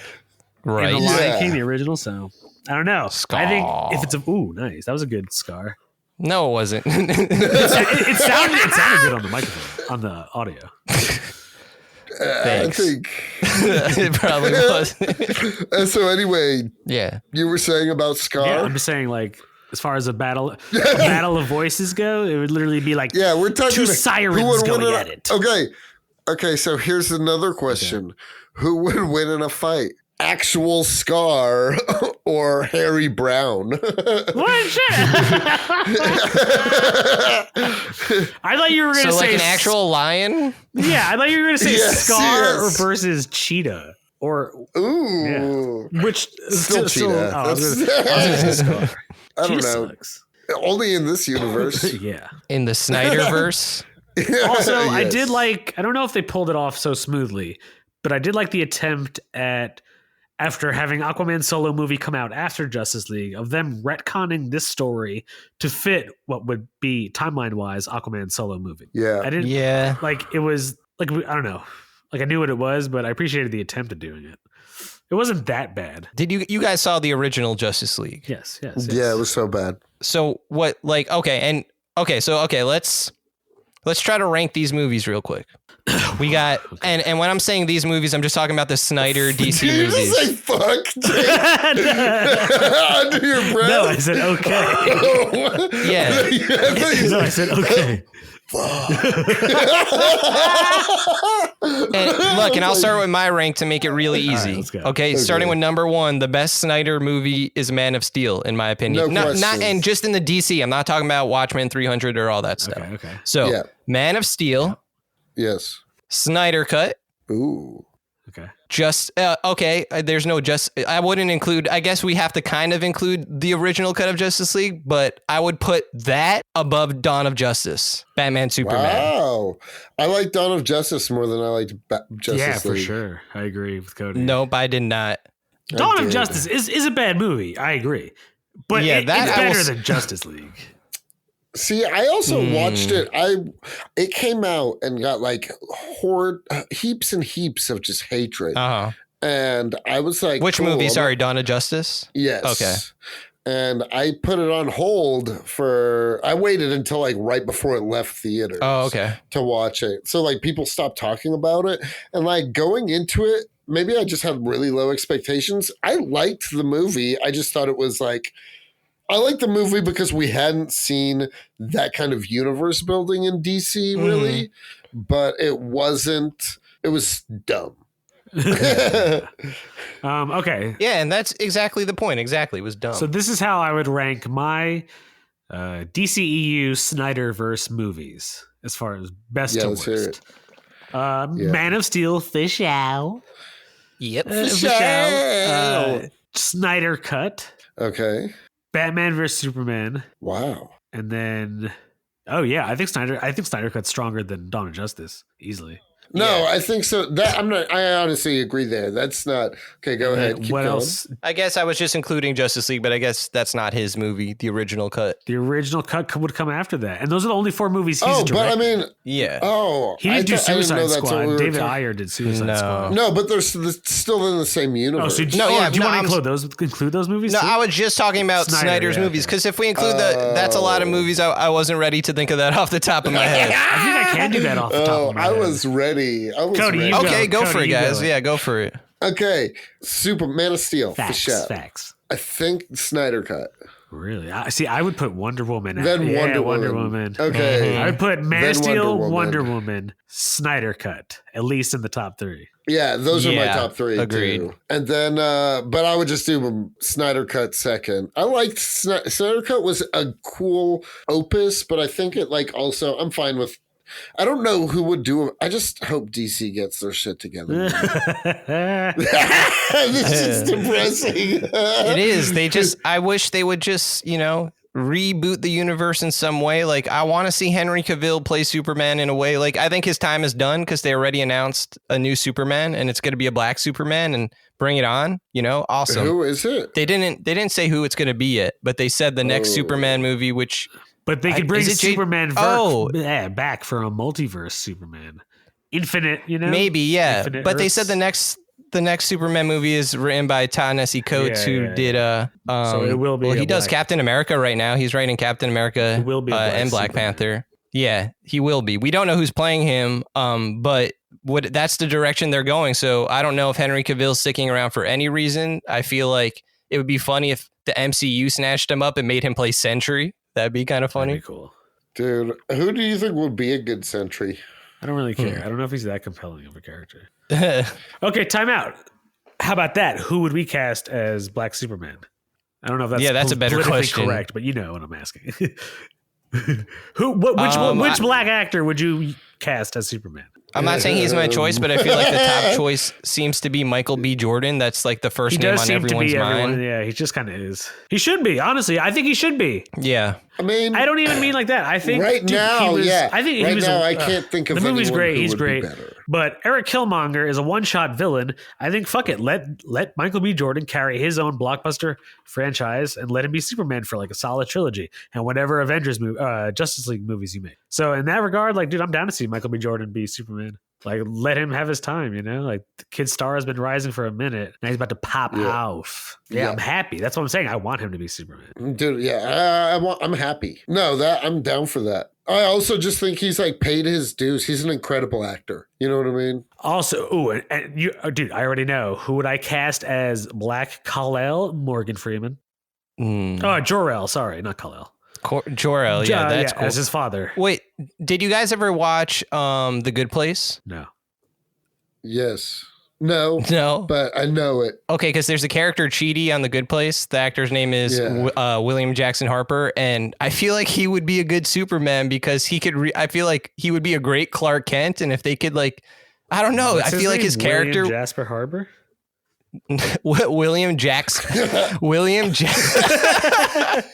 in Right. The Lion Yeah. King, the original. So I don't know. Scar. I think if it's nice. That was a good Scar. No, it wasn't. It sounded good on the microphone, on the audio. I Thanks. think. It probably was. So anyway, Yeah. you were saying about Scar? Yeah, I'm just saying, like, as far as a battle of voices go, it would literally be like Yeah, we're talking two who sirens would going win at it. Okay, so here's another question. Who would win in a fight? Actual Scar or Harry Brown? What shit? I thought you were going to So say like an actual lion? Yeah, I thought you were going to say Yes, Scar yes. versus Cheetah, or Ooh. which Still Cheetah. I was gonna say Scar. I don't Cheetah know. sucks. Only in this universe. Yeah. In the Snyderverse? Also, I Yes. did like. I don't know if they pulled it off so smoothly, but I did like the attempt at, after having Aquaman solo movie come out after Justice League, of them retconning this story to fit what would be timeline wise Aquaman solo movie. Yeah. I didn't Yeah. like it was like I don't know, like I knew what it was, but I appreciated the attempt at doing it. It wasn't that bad. Did you guys saw the original Justice League? Yes. Yeah, it was so bad. So what let's try to rank these movies real quick. We got and when I'm saying these movies, I'm just talking about the Snyder DC Did you movies. just say fuck? Under your breath? No, I said okay. Yeah. No, I said okay. And I'll start with my rank to make it really easy. let's go. Okay, starting with number 1, the best Snyder movie is Man of Steel, in my opinion. No Not question. and just in the DC. I'm not talking about Watchmen 300 or all that stuff. Okay. So Yeah. Man of Steel, Yes. Snyder Cut, Ooh. Okay. there's no just. I wouldn't include. I guess we have to kind of include the original cut of Justice League, but I would put that above Dawn of Justice, Batman Superman. Wow. I like Dawn of Justice more than I liked Justice Yeah, League. for sure. I agree with Cody. Nope, I did not. Dawn of did. Justice is a bad movie. I agree. But Yeah, it's that I better will than Justice League. See, I also watched it. It came out and got like heaps and heaps of just hatred. Uh huh. And I was like, Which cool, movie? I'm Sorry, Dawn of Justice. Yes. Okay. And I put it on hold I waited until like right before it left theaters. Oh, okay. To watch it. So like people stopped talking about it. And like going into it, maybe I just had really low expectations. I liked the movie. I just thought it was like, I liked the movie because we hadn't seen that kind of universe building in DC really, but it was dumb. Okay. Yeah, and that's exactly the point. Exactly, it was dumb. So this is how I would rank my DCEU Snyderverse movies as far as best Yeah, to let's hear worst. Man of Steel, Fish Out. yep. Snyder Cut. Okay. Batman vs Superman. Wow. And then I think Snyder Cut's stronger than Dawn of Justice easily. No, Yeah. I think so. I honestly agree there. That's not okay. Go ahead. Keep What going. else? I guess I was just including Justice League, but I guess that's not his movie, the original cut. The original cut would come after that, and those are the only 4 movies he's Oh, directed. but I mean, Yeah. He didn't do I didn't Suicide know that's what Squad. we were David talking- Ayer did Suicide No. Squad. No, but they're still in the same Oh, universe. so do No, you yeah, want no, to I'm- include those movies? No, too? I was just talking about Snyder, Snyder's yeah, movies okay. because if we include that's a lot of movies. I wasn't ready to think of that off the top of my head. I think I can do that off the top of my I head. was ready. Cody, ready. you Okay, go Cody, for it, you guys. go. Yeah, go for it. Okay, Man of Steel. Facts. for sure. Facts. I think Snyder Cut. Really? I would put Wonder Woman. Then Wonder Woman. Okay. I would put Man Then of Steel, Wonder Wonder Woman. Woman, Snyder Cut, at least in the top 3. Yeah, those are my Yeah, top 3 agreed. too. And then, but I would just do Snyder Cut second. I liked Snyder Cut was a cool opus, but I think it like also I'm fine with. I don't know who would do it. I just hope DC gets their shit together. This is depressing. It is. I wish they would just, reboot the universe in some way. Like, I want to see Henry Cavill play Superman in a way. Like, I think his time is done because they already announced a new Superman and it's going to be a black Superman, and bring it on. Awesome. Who is it? They didn't say who it's going to be yet, but they said the next Superman movie, which. But they could bring is it Superman back for a multiverse Superman. Infinite, Maybe, yeah. Infinite but they Earths. said the next Superman movie is written by Ta-Nehisi Coates, who did So it will be. well, a he does black- Captain America right now. He's writing Captain America It will be a black and Black Superman. Panther. Yeah, he will be. We don't know who's playing him, but that's the direction they're going. So I don't know if Henry Cavill's sticking around for any reason. I feel like it would be funny if the MCU snatched him up and made him play Sentry. That'd be kind of That'd funny. be cool. Dude, who do you think would be a good Sentry? I don't really care. I don't know if he's that compelling of a character. Okay, time out. How about that? Who would we cast as Black Superman? I don't know if that's that's a better politically question. correct, but you know what I'm asking. Which black actor would you cast as Superman? I'm not saying he's my choice, but I feel like the top choice seems to be Michael B. Jordan. That's like the first He name does on seem to everyone's be mind. everyone. Yeah, he just kind of is. He should be. Honestly, I think he should be. Yeah. I mean, I don't even mean like that. I think right now, he was, yeah. I think he right was. now, I can't think of the movie's anyone great. who He's would great. Be better. But Eric Killmonger is a one-shot villain. I think fuck it. Let Michael B. Jordan carry his own blockbuster franchise and let him be Superman for like a solid trilogy and whatever Avengers movie, Justice League movies you make. So in that regard, like, dude, I'm down to see Michael B. Jordan be Superman. Like, let him have his time, Like, the kid star has been rising for a minute. Now he's about to pop off. Yeah, Yeah. I'm happy. That's what I'm saying. I want him to be Superman. Dude, yeah, I'm happy. No, I'm down for that. I also just think he's like paid his dues. He's an incredible actor. You know what I mean? Also, and you, dude, I already know. Who would I cast as Black Kal-El? Morgan Freeman. Oh, Jor-El. Sorry, not Kal-El. Jor-El, yeah, that's cool. As his father. Wait, did you guys ever watch The Good Place? No. Yes. No. No. But I know it. Okay, because there's a character Chidi on The Good Place. The actor's name is William Jackson Harper, and I feel like he would be a good Superman because he could. I feel like he would be a great Clark Kent, and if they could, like, I don't know. What's I feel like name? his character, William Jasper Harbor. William Jackson, William Jackson.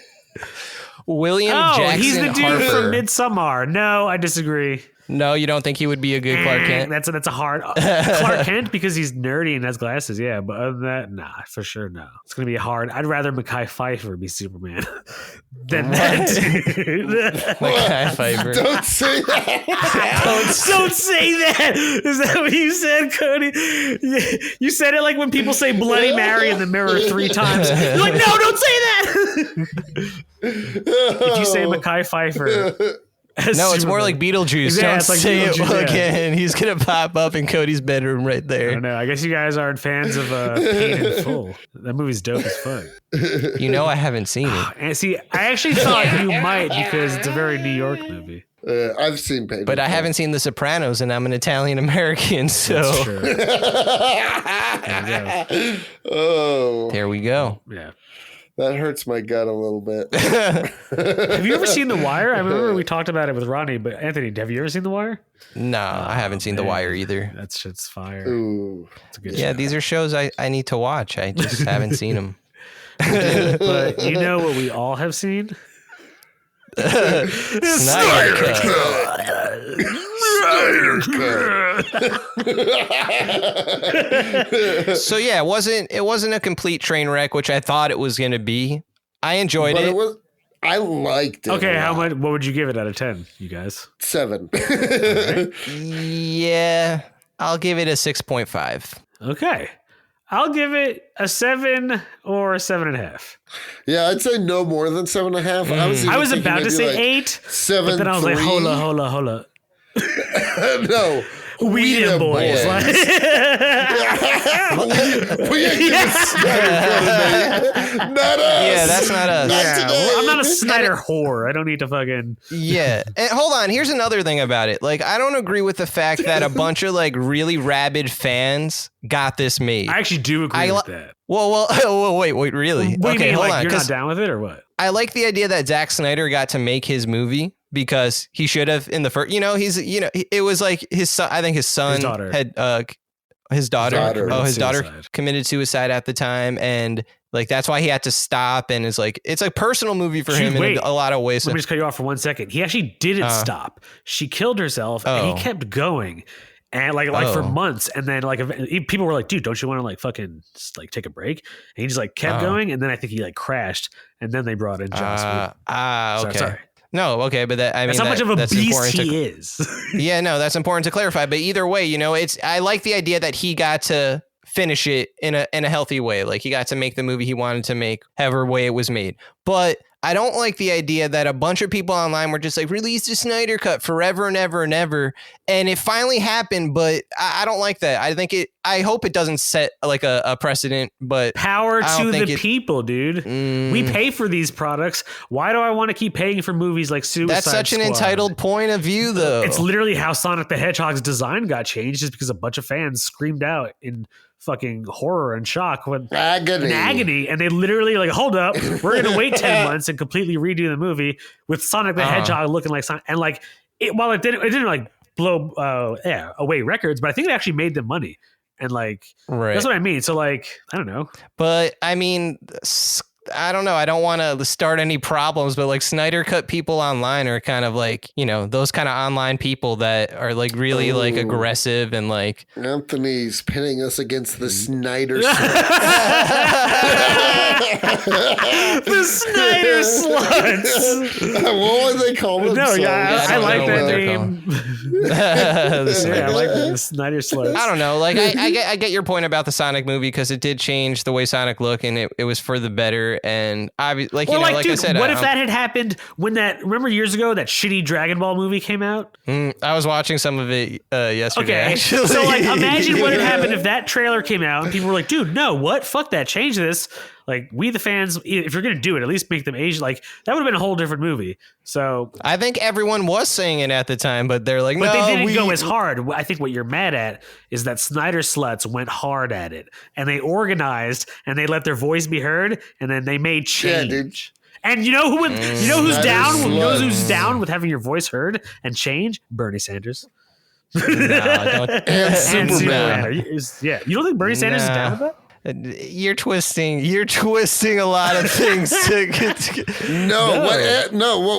William Jackson he's the dude Harper. from Midsommar. No, I disagree. No, you don't think he would be a good Clark Kent? That's a hard Clark Kent because he's nerdy and has glasses. Yeah, but other than that, nah, for sure, no. It's gonna be hard. I'd rather Mekhi Phifer be Superman than that dude. Mekhi Phifer. Don't say that. Don't say that. Is that what you said, Cody? You said it like when people say Bloody Mary in the mirror 3 times. You're like, no, don't say that. If you say Mekhi Phifer. No, it's more like Beetlejuice. Yeah, Don't it's like say it Beetlejuice, again. He's going to pop up in Cody's bedroom right I there. don't know. I guess you guys aren't fans of Paid in Full. That movie's dope as fuck. You know I haven't seen it. And see, I actually thought you might because it's a very New York movie. I've seen Paid. But I haven't seen The Sopranos, and I'm an Italian American, so That's true. There you Oh, there we go. go. Yeah. that hurts my gut a little bit. Have you ever seen The Wire? I remember we talked about it with Ronnie, but Anthony, have you ever seen The Wire? No, I haven't seen The man. Wire either. That shit's fire. Ooh. It's a good Yeah, show. these are shows I need to watch. I just haven't seen them. But you know what we all have seen? Snyder Cut. So yeah, it wasn't a complete train wreck, which I thought it was going to be. I enjoyed But it. it was. I liked it. Okay, a how lot. much? What would you give it out of 10, you guys? 7. Yeah, I'll give it a 6.5. Okay. I'll give it a 7 or a 7.5. Yeah, I'd say no more than 7.5. I was about to say like 8, 7. but then I was like, hold up. No, We them boys. Like, we ain't giving Snyder Cut, not us. Yeah, that's not us. yeah, today. I'm not a Snyder whore. I don't need to fucking. Yeah. And hold on. Here's another thing about it. Like, I don't agree with the fact that a bunch of like really rabid fans got this made. I actually do agree with that. Well, wait, really? What do you mean, hold like, on. you're not 'Cause down with it or what? I like the idea that Zack Snyder got to make his movie because he should have in the first, it was like his son, I think his son daughter. had, his daughter. Oh, his daughter Suicide. committed suicide at the time. And like, that's why he had to stop. And it's like, it's a personal movie for him Wait. in a lot of ways. Let me just cut you off for 1 second. He actually didn't stop. She killed herself and he kept going. And like for months, and then like people were like, "Dude, don't you want to like fucking like take a break?" And he just like kept going, and then I think he like crashed, and then they brought in Joss Whedon. Okay. Sorry. No, okay, but that's how much of a that's beast important he is. Yeah, no, that's important to clarify. But either way, I like the idea that he got to finish it in a healthy way. Like he got to make the movie he wanted to make, however way it was made. But I don't like the idea that a bunch of people online were just like, release the Snyder Cut forever and ever and ever. And it finally happened, but I don't like that. I hope it doesn't set like a precedent, but power to the people, dude. We pay for these products. Why do I want to keep paying for movies like Suicide That's such an Squad? entitled point of view, though. It's literally how Sonic the Hedgehog's design got changed just because a bunch of fans screamed out in fucking horror and shock when agony, and they literally like, hold up, we're gonna wait 10 months and completely redo the movie with Sonic the Hedgehog looking like Sonic. And like while it didn't like blow away records, but I think it actually made them money. And like that's what I mean. So like I don't know, but I mean, I don't know. I don't want to start any problems, but like Snyder Cut people online are kind of like, those kind of online people that are like really like aggressive and like Anthony's pinning us against the Snyder the Snyder sluts. What would they call them? No, yeah, I like that name. I like the Snyder sluts. I don't know. Like I get your point about the Sonic movie because it did change the way Sonic looked and it was for the better. And dude, I said, what if that had happened when remember years ago that shitty Dragon Ball movie came out? I was watching some of it yesterday. Okay, actually. So like, imagine what had happened if that trailer came out and people were like, "Dude, no, what? Fuck that! Change this." Like, we the fans, if you're gonna do it, at least make them Asian. Like, that would have been a whole different movie. So I think everyone was saying it at the time, but they're like, but no, they didn't go as hard. I think what you're mad at is that Snyder sluts went hard at it, and they organized, and they let their voice be heard, and then they made change. Yeah, dude. And you know who? You know who's down? You know who's down with having your voice heard and change? Bernie Sanders. No, don't. And Superman. You don't think Bernie Sanders is down with that? You're twisting a lot of things. What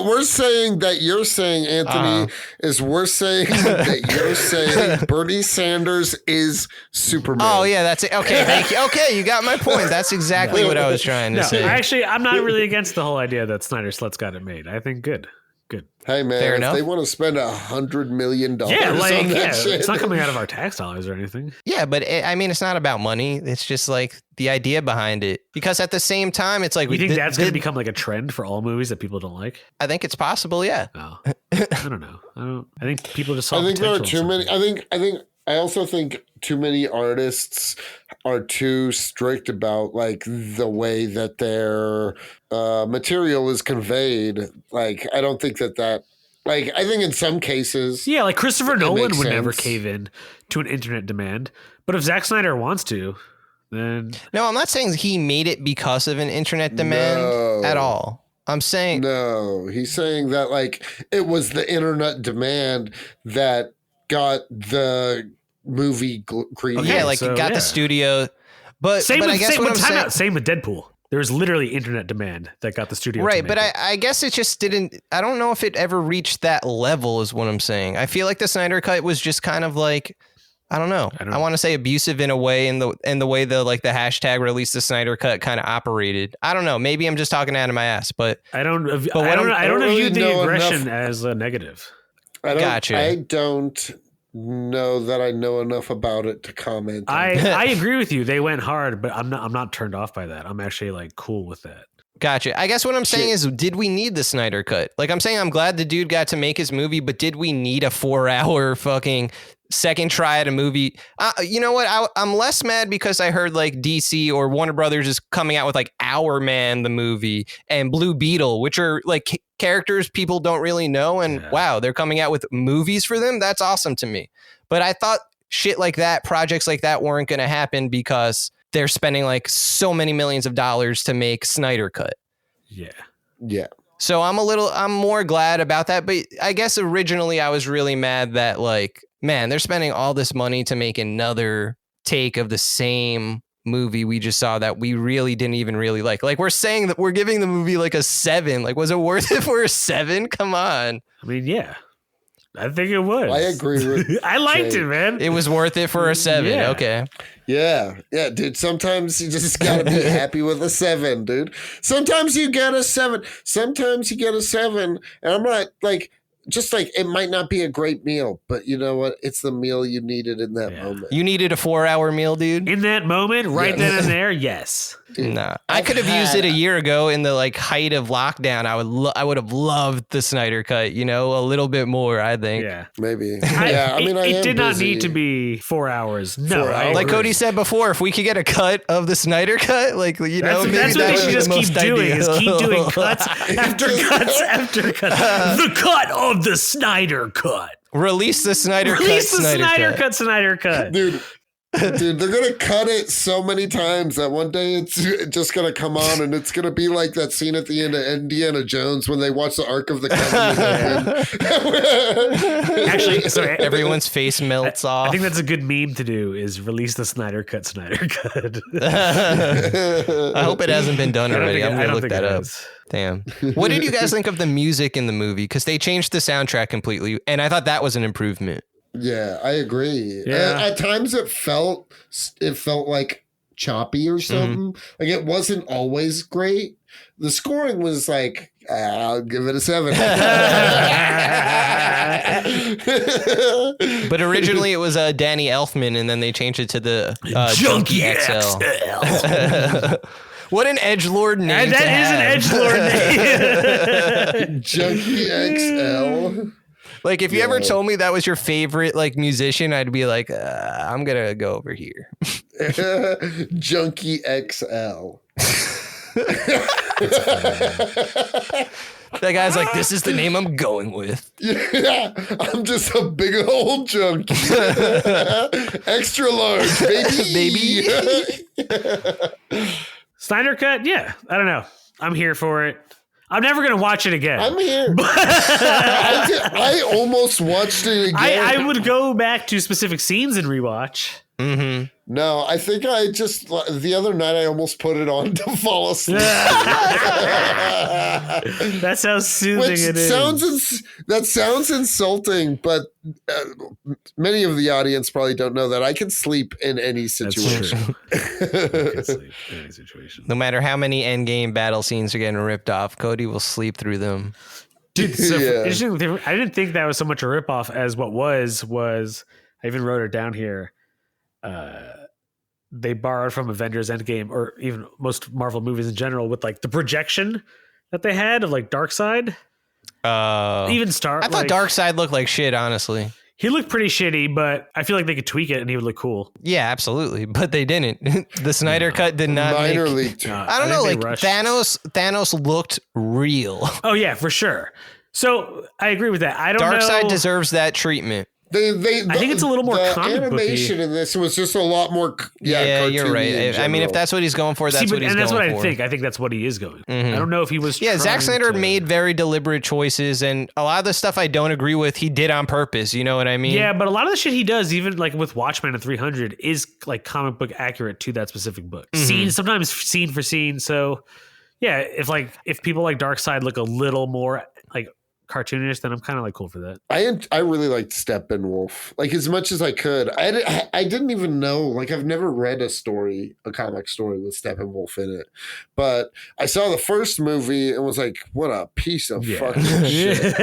we're saying that you're saying, Anthony, is we're saying that you're saying Bernie Sanders is Superman. Oh yeah, that's it. Okay, thank you. Okay, you got my point. That's exactly what I was trying to say. Actually, I'm not really against the whole idea that Snyder sluts got it made. I think good. Hey man, fair if enough. they want to spend $100 million on that shit, it's not coming out of our tax dollars or anything. Yeah, but it's not about money. It's just like the idea behind it. Because at the same time, it's like you think that's going to become like a trend for all movies that people don't like? I think it's possible. Yeah. Oh, I don't know. I think people just. I think there are too many. I also think too many artists are too strict about like the way that their material is conveyed. Like, I don't think that like, I think in some cases, yeah, like Christopher Nolan would never cave in to an internet demand, but if Zack Snyder wants to, then no, I'm not saying he made it because of an internet demand at all. I'm saying he's saying that like it was the internet demand that got the movie green. Okay, like it got the studio. But same with Deadpool. There was literally internet demand that got the studio. Right, but I guess it just didn't. I don't know if it ever reached that level. Is what I'm saying. I feel like the Snyder Cut was just kind of like, I don't know. I want to say abusive in a way, in the way the like the hashtag release the Snyder Cut kind of operated. I don't know. Maybe I'm just talking out of my ass, but I don't view the aggression as a negative. Gotcha. I don't know that I know enough about it to comment. I agree with you. They went hard, but I'm not turned off by that. I'm actually like cool with that. Gotcha. I guess what I'm saying is, did we need the Snyder Cut? Like, I'm saying I'm glad the dude got to make his movie, but did we need a 4-hour fucking second try at a movie? You know what? I'm less mad because I heard like DC or Warner Brothers is coming out with like Our Man, the movie, and Blue Beetle, which are like characters people don't really know. And wow, they're coming out with movies for them. That's awesome to me. But I thought shit like that, projects like that weren't going to happen because they're spending like so many millions of dollars to make Snyder Cut. Yeah. So I'm more glad about that. But I guess originally I was really mad that like, man, they're spending all this money to make another take of the same movie we just saw that we really didn't even really like. Like, we're saying that we're giving the movie like a 7. Like, was it worth it for a 7? Come on. I mean, yeah. I think it was. I agree with I liked Jay. it, man. It was worth it for a 7. Yeah. Okay. Yeah, dude. Sometimes you just gotta be happy with a 7, dude. Sometimes you get a 7. Sometimes you get a 7, and I'm not like, just like, it might not be a great meal, but you know what? It's the meal you needed in that moment. You needed a 4-hour meal, dude? In that moment, right then and there, yes. Dude, Nah, I could have used it a year ago in the like height of lockdown. I would have loved the Snyder Cut, you know, a little bit more, I think. Yeah. Maybe. It did not need to be 4 hours. No, 4 I hours. Like agree. Cody said before, if we could get a cut of the Snyder Cut, like, you know, That's maybe what they that should would just be the keep most doing. ideal. Is keep doing cuts after cuts after cuts. The cut of the Snyder Cut. Release the Snyder Release Cut. the Snyder Cut. Snyder Cut. Dude, they're gonna cut it so many times that one day it's just gonna come on and it's gonna be like that scene at the end of Indiana Jones when they watch the Ark of the Covenant. Actually, so Everyone's face melts off. I think that's a good meme to do. Is release the Snyder Cut. I hope it hasn't been done already. I'm gonna look that up. Is. Damn. What did you guys think of the music in the movie? Because they changed the soundtrack completely, and I thought that was an improvement. Yeah, I agree. Yeah. At times it felt like choppy or something. Like it wasn't always great. The scoring was like, I'll give it a 7. But originally it was Danny Elfman, and then they changed it to the Junkie XL. What an edgelord name! And that is an edgelord name. Junkie XL. Like, if you ever told me that was your favorite like musician, I'd be like, I'm gonna go over here. Junkie XL. That guy's like, this is the name I'm going with. Yeah, I'm just a big old junkie. Extra large, baby. Snyder Cut, yeah. I don't know. I'm here for it. I'm never gonna watch it again. I'm here. I almost watched it again. I would go back to specific scenes and rewatch. Mm-hmm. No, I think I just the other night I almost put it on to fall asleep. That's how soothing Which it is. that sounds insulting, but many of the audience probably don't know that I can sleep in any situation. Any situation. No matter how many endgame battle scenes are getting ripped off, Cody will sleep through them. Dude, so Yeah. interesting. I didn't think that was so much a ripoff as what was. I even wrote it down here. They borrowed from Avengers Endgame, or even most Marvel movies in general, with like the projection that they had of like Darkseid. Even Star. I thought Darkseid looked like shit, honestly. He looked pretty shitty, but I feel like they could tweak it and he would look cool. Yeah, absolutely. But they didn't. The Snyder Cut did not Minor make... league. I don't know, think like they rushed. Thanos looked real. Oh yeah, for sure. So I agree with that. I don't know. Darkseid deserves that treatment. I think it's a little more the comic animation booky. in this was just a lot more. Yeah, you're cartoony right. in I mean, if general. that's what he's going for, that's what he's going for. what I think. I think that's what he is going. Mhm. I don't know if he was. Yeah, Zack trying Snyder to- made very deliberate choices, and a lot of the stuff I don't agree with, he did on purpose. You know what I mean? Yeah, but a lot of the shit he does, even like with Watchmen and 300, is like comic book accurate to that specific book. Sometimes scene for scene. So yeah, if people like Darkseid look a little more like cartoonish, then I'm kind of like cool for that. I really liked Steppenwolf, like as much as I could. I didn't even know, like I've never read a comic story with Steppenwolf in it, but I saw the first movie and was like, what a piece of fucking shit.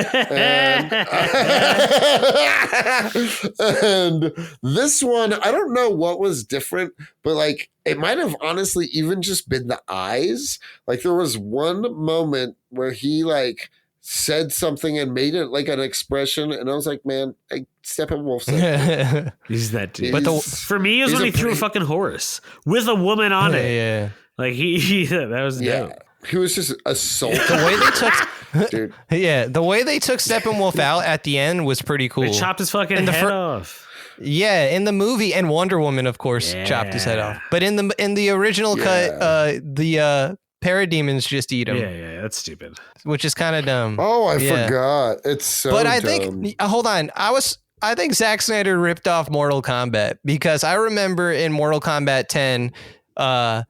And this one, I don't know what was different, but like it might have honestly even just been the eyes. Like there was one moment where he like said something and made it like an expression, and I was like, man, Steppenwolf said he's that dude. But for me, it was when he threw a fucking horse with a woman on it. Yeah. Like he that was dope. He was just assaulted. The way they took, dude. Yeah, the way they took Steppenwolf out at the end was pretty cool. They chopped his fucking head off. Yeah, in the movie, and Wonder Woman, of course, chopped his head off. But in the original cut, the parademons just eat him. Yeah, that's stupid. Which is kind of dumb. Oh, I forgot. It's so But I dumb. think, hold on, I think Zack Snyder ripped off Mortal Kombat, because I remember in Mortal Kombat 10, and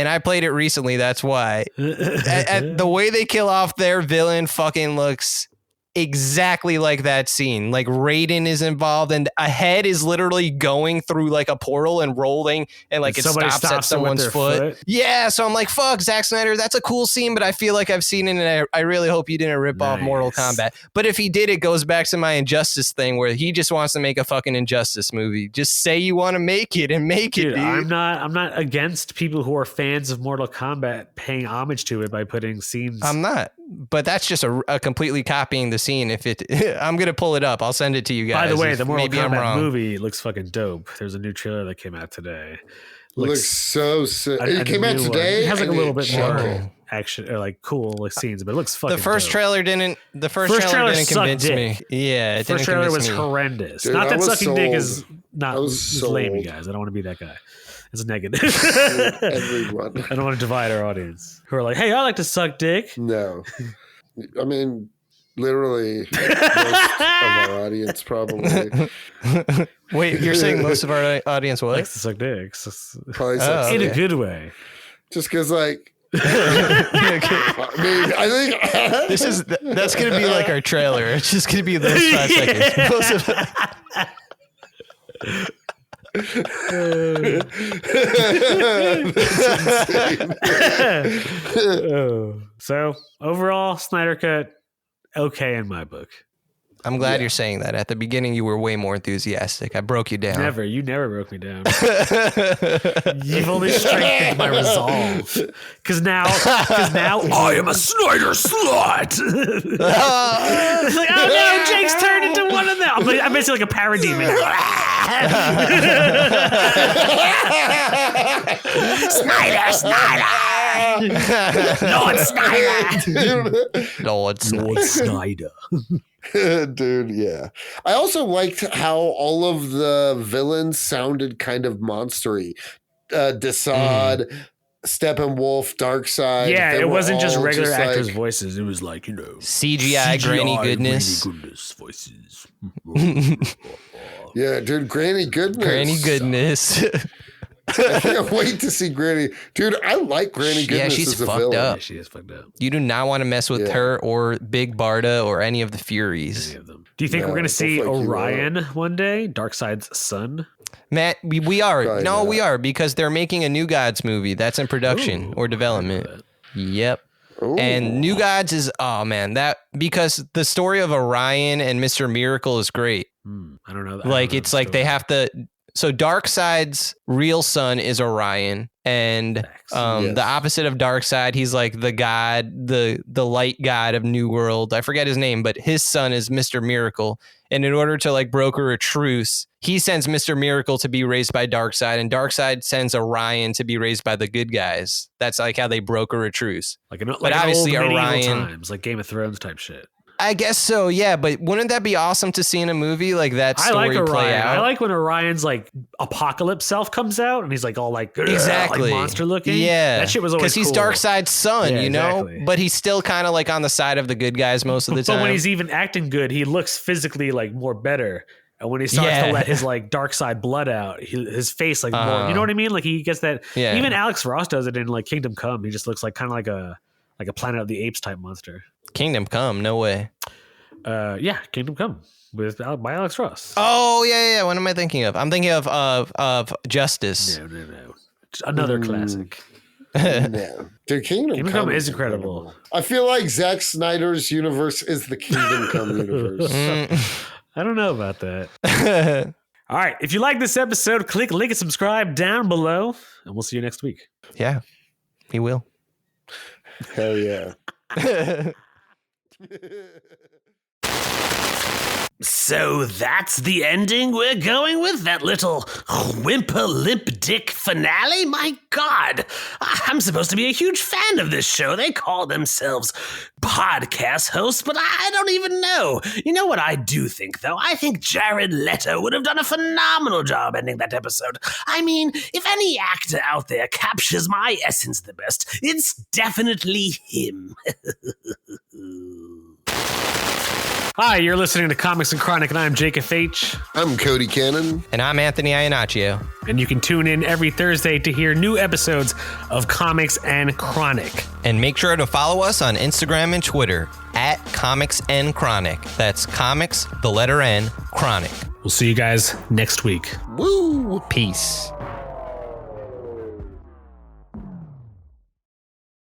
I played it recently, that's why. The way they kill off their villain fucking looks exactly like that scene. Like Raiden is involved, and a head is literally going through like a portal and rolling, and like it stops at someone's foot. Yeah, so I'm like, fuck, Zack Snyder, that's a cool scene, but I feel like I've seen it, and I really hope you didn't rip off Mortal Kombat. But if he did, it goes back to my Injustice thing, where he just wants to make a fucking Injustice movie. Just say you want to make it and make it, dude. I'm not against people who are fans of Mortal Kombat paying homage to it by putting scenes. I'm not, but that's just a completely copying the scene. If it, I'm gonna pull it up. I'll send it to you guys. By the way, the Mortal Kombat movie looks fucking dope. There's a new trailer that came out today. Looks so sick. It came out today. It has like a little bit more action or like cool like scenes, but it looks fucking. The first dope. trailer didn't. The first trailer didn't convince me. Yeah, the first trailer was horrendous. Dude, not that sucking dick is not lame, you guys. I don't want to be that guy. It's negative. Everyone. I don't want to divide our audience who are like, hey, I like to suck dick. No. I mean, literally most of our audience probably. Wait, you're saying most of our audience what? Likes to suck dicks. Probably in a good way. Just because, like, I mean, I think that's gonna be like our trailer. It's just gonna be those 5 seconds. Most of So overall, Snyder Cut, okay in my book. I'm glad you're saying that. At the beginning, you were way more enthusiastic. I broke you down. You never broke me down. You've only strengthened my resolve. Because now I am a Snyder slut. It's like, oh no, Jake's turned into one of them. I'm basically like a parademon. Lord Snyder. Dude, yeah. I also liked how all of the villains sounded kind of monstery. Desaad, Steppenwolf, Darkseid. Yeah, it wasn't just regular actors' voices. It was like, CGI Granny Goodness. Voices. Yeah, dude, Granny Goodness. Granny Goodness. I can't wait to see Granny. Dude, I like Granny Goodness she's as a fucked villain. up. Yeah, she is fucked up. You do not want to mess with her or Big Barda or any of the Furies. Any of them. Do you think we're going to see Orion one day? Darkseid's son? Matt, we are. Probably no, not. we are, because they're making a New Gods movie that's in production or development. Yep. Ooh. And New Gods is, oh man, because the story of Orion and Mr. Miracle is great. I don't know. Like, it's like they have to. So Darkseid's real son is Orion, and the opposite of Darkseid, he's like the god, the light god of New World. I forget his name, but his son is Mr. Miracle. And in order to like broker a truce, he sends Mr. Miracle to be raised by Darkseid, and Darkseid sends Orion to be raised by the good guys. That's like how they broker a truce. But obviously Orion, times, like Game of Thrones type shit. I guess so, yeah. But wouldn't that be awesome to see in a movie like that story play out? I like when Orion's like apocalypse self comes out and he's like all like exactly like monster looking. Yeah, that shit was always because he's cool. Darkseid's son, you know. Exactly. But he's still kind of like on the side of the good guys most of the time. But when he's even acting good, he looks physically like more better. And when he starts to let his like dark side blood out, his face like more, you know what I mean? Like he gets that. Yeah. Even Alex Ross does it in like Kingdom Come. He just looks like kind of like a Planet of the Apes type monster. Kingdom Come, no way. Kingdom Come by Alex Ross. Oh yeah. What am I thinking of? I'm thinking of Justice. No. Another classic. No. Dude, Kingdom Come is incredible. I feel like Zack Snyder's universe is the Kingdom Come universe. I don't know about that. All right. If you like this episode, click link and subscribe down below, and we'll see you next week. Yeah, he will. Hell yeah. So that's the ending we're going with? That little whimper limp dick finale? My God, I'm supposed to be a huge fan of this show. They call themselves podcast hosts, but I don't even know. You know what I do think, though? I think Jared Leto would have done a phenomenal job ending that episode. I mean, if any actor out there captures my essence the best, it's definitely him. Hi, you're listening to Comics and Chronic, and I'm Jacob H. I'm Cody Cannon. And I'm Anthony Iannaccio. And you can tune in every Thursday to hear new episodes of Comics and Chronic. And make sure to follow us on Instagram and Twitter at Comics and Chronic. That's Comics, the letter N, Chronic. We'll see you guys next week. Woo! Peace.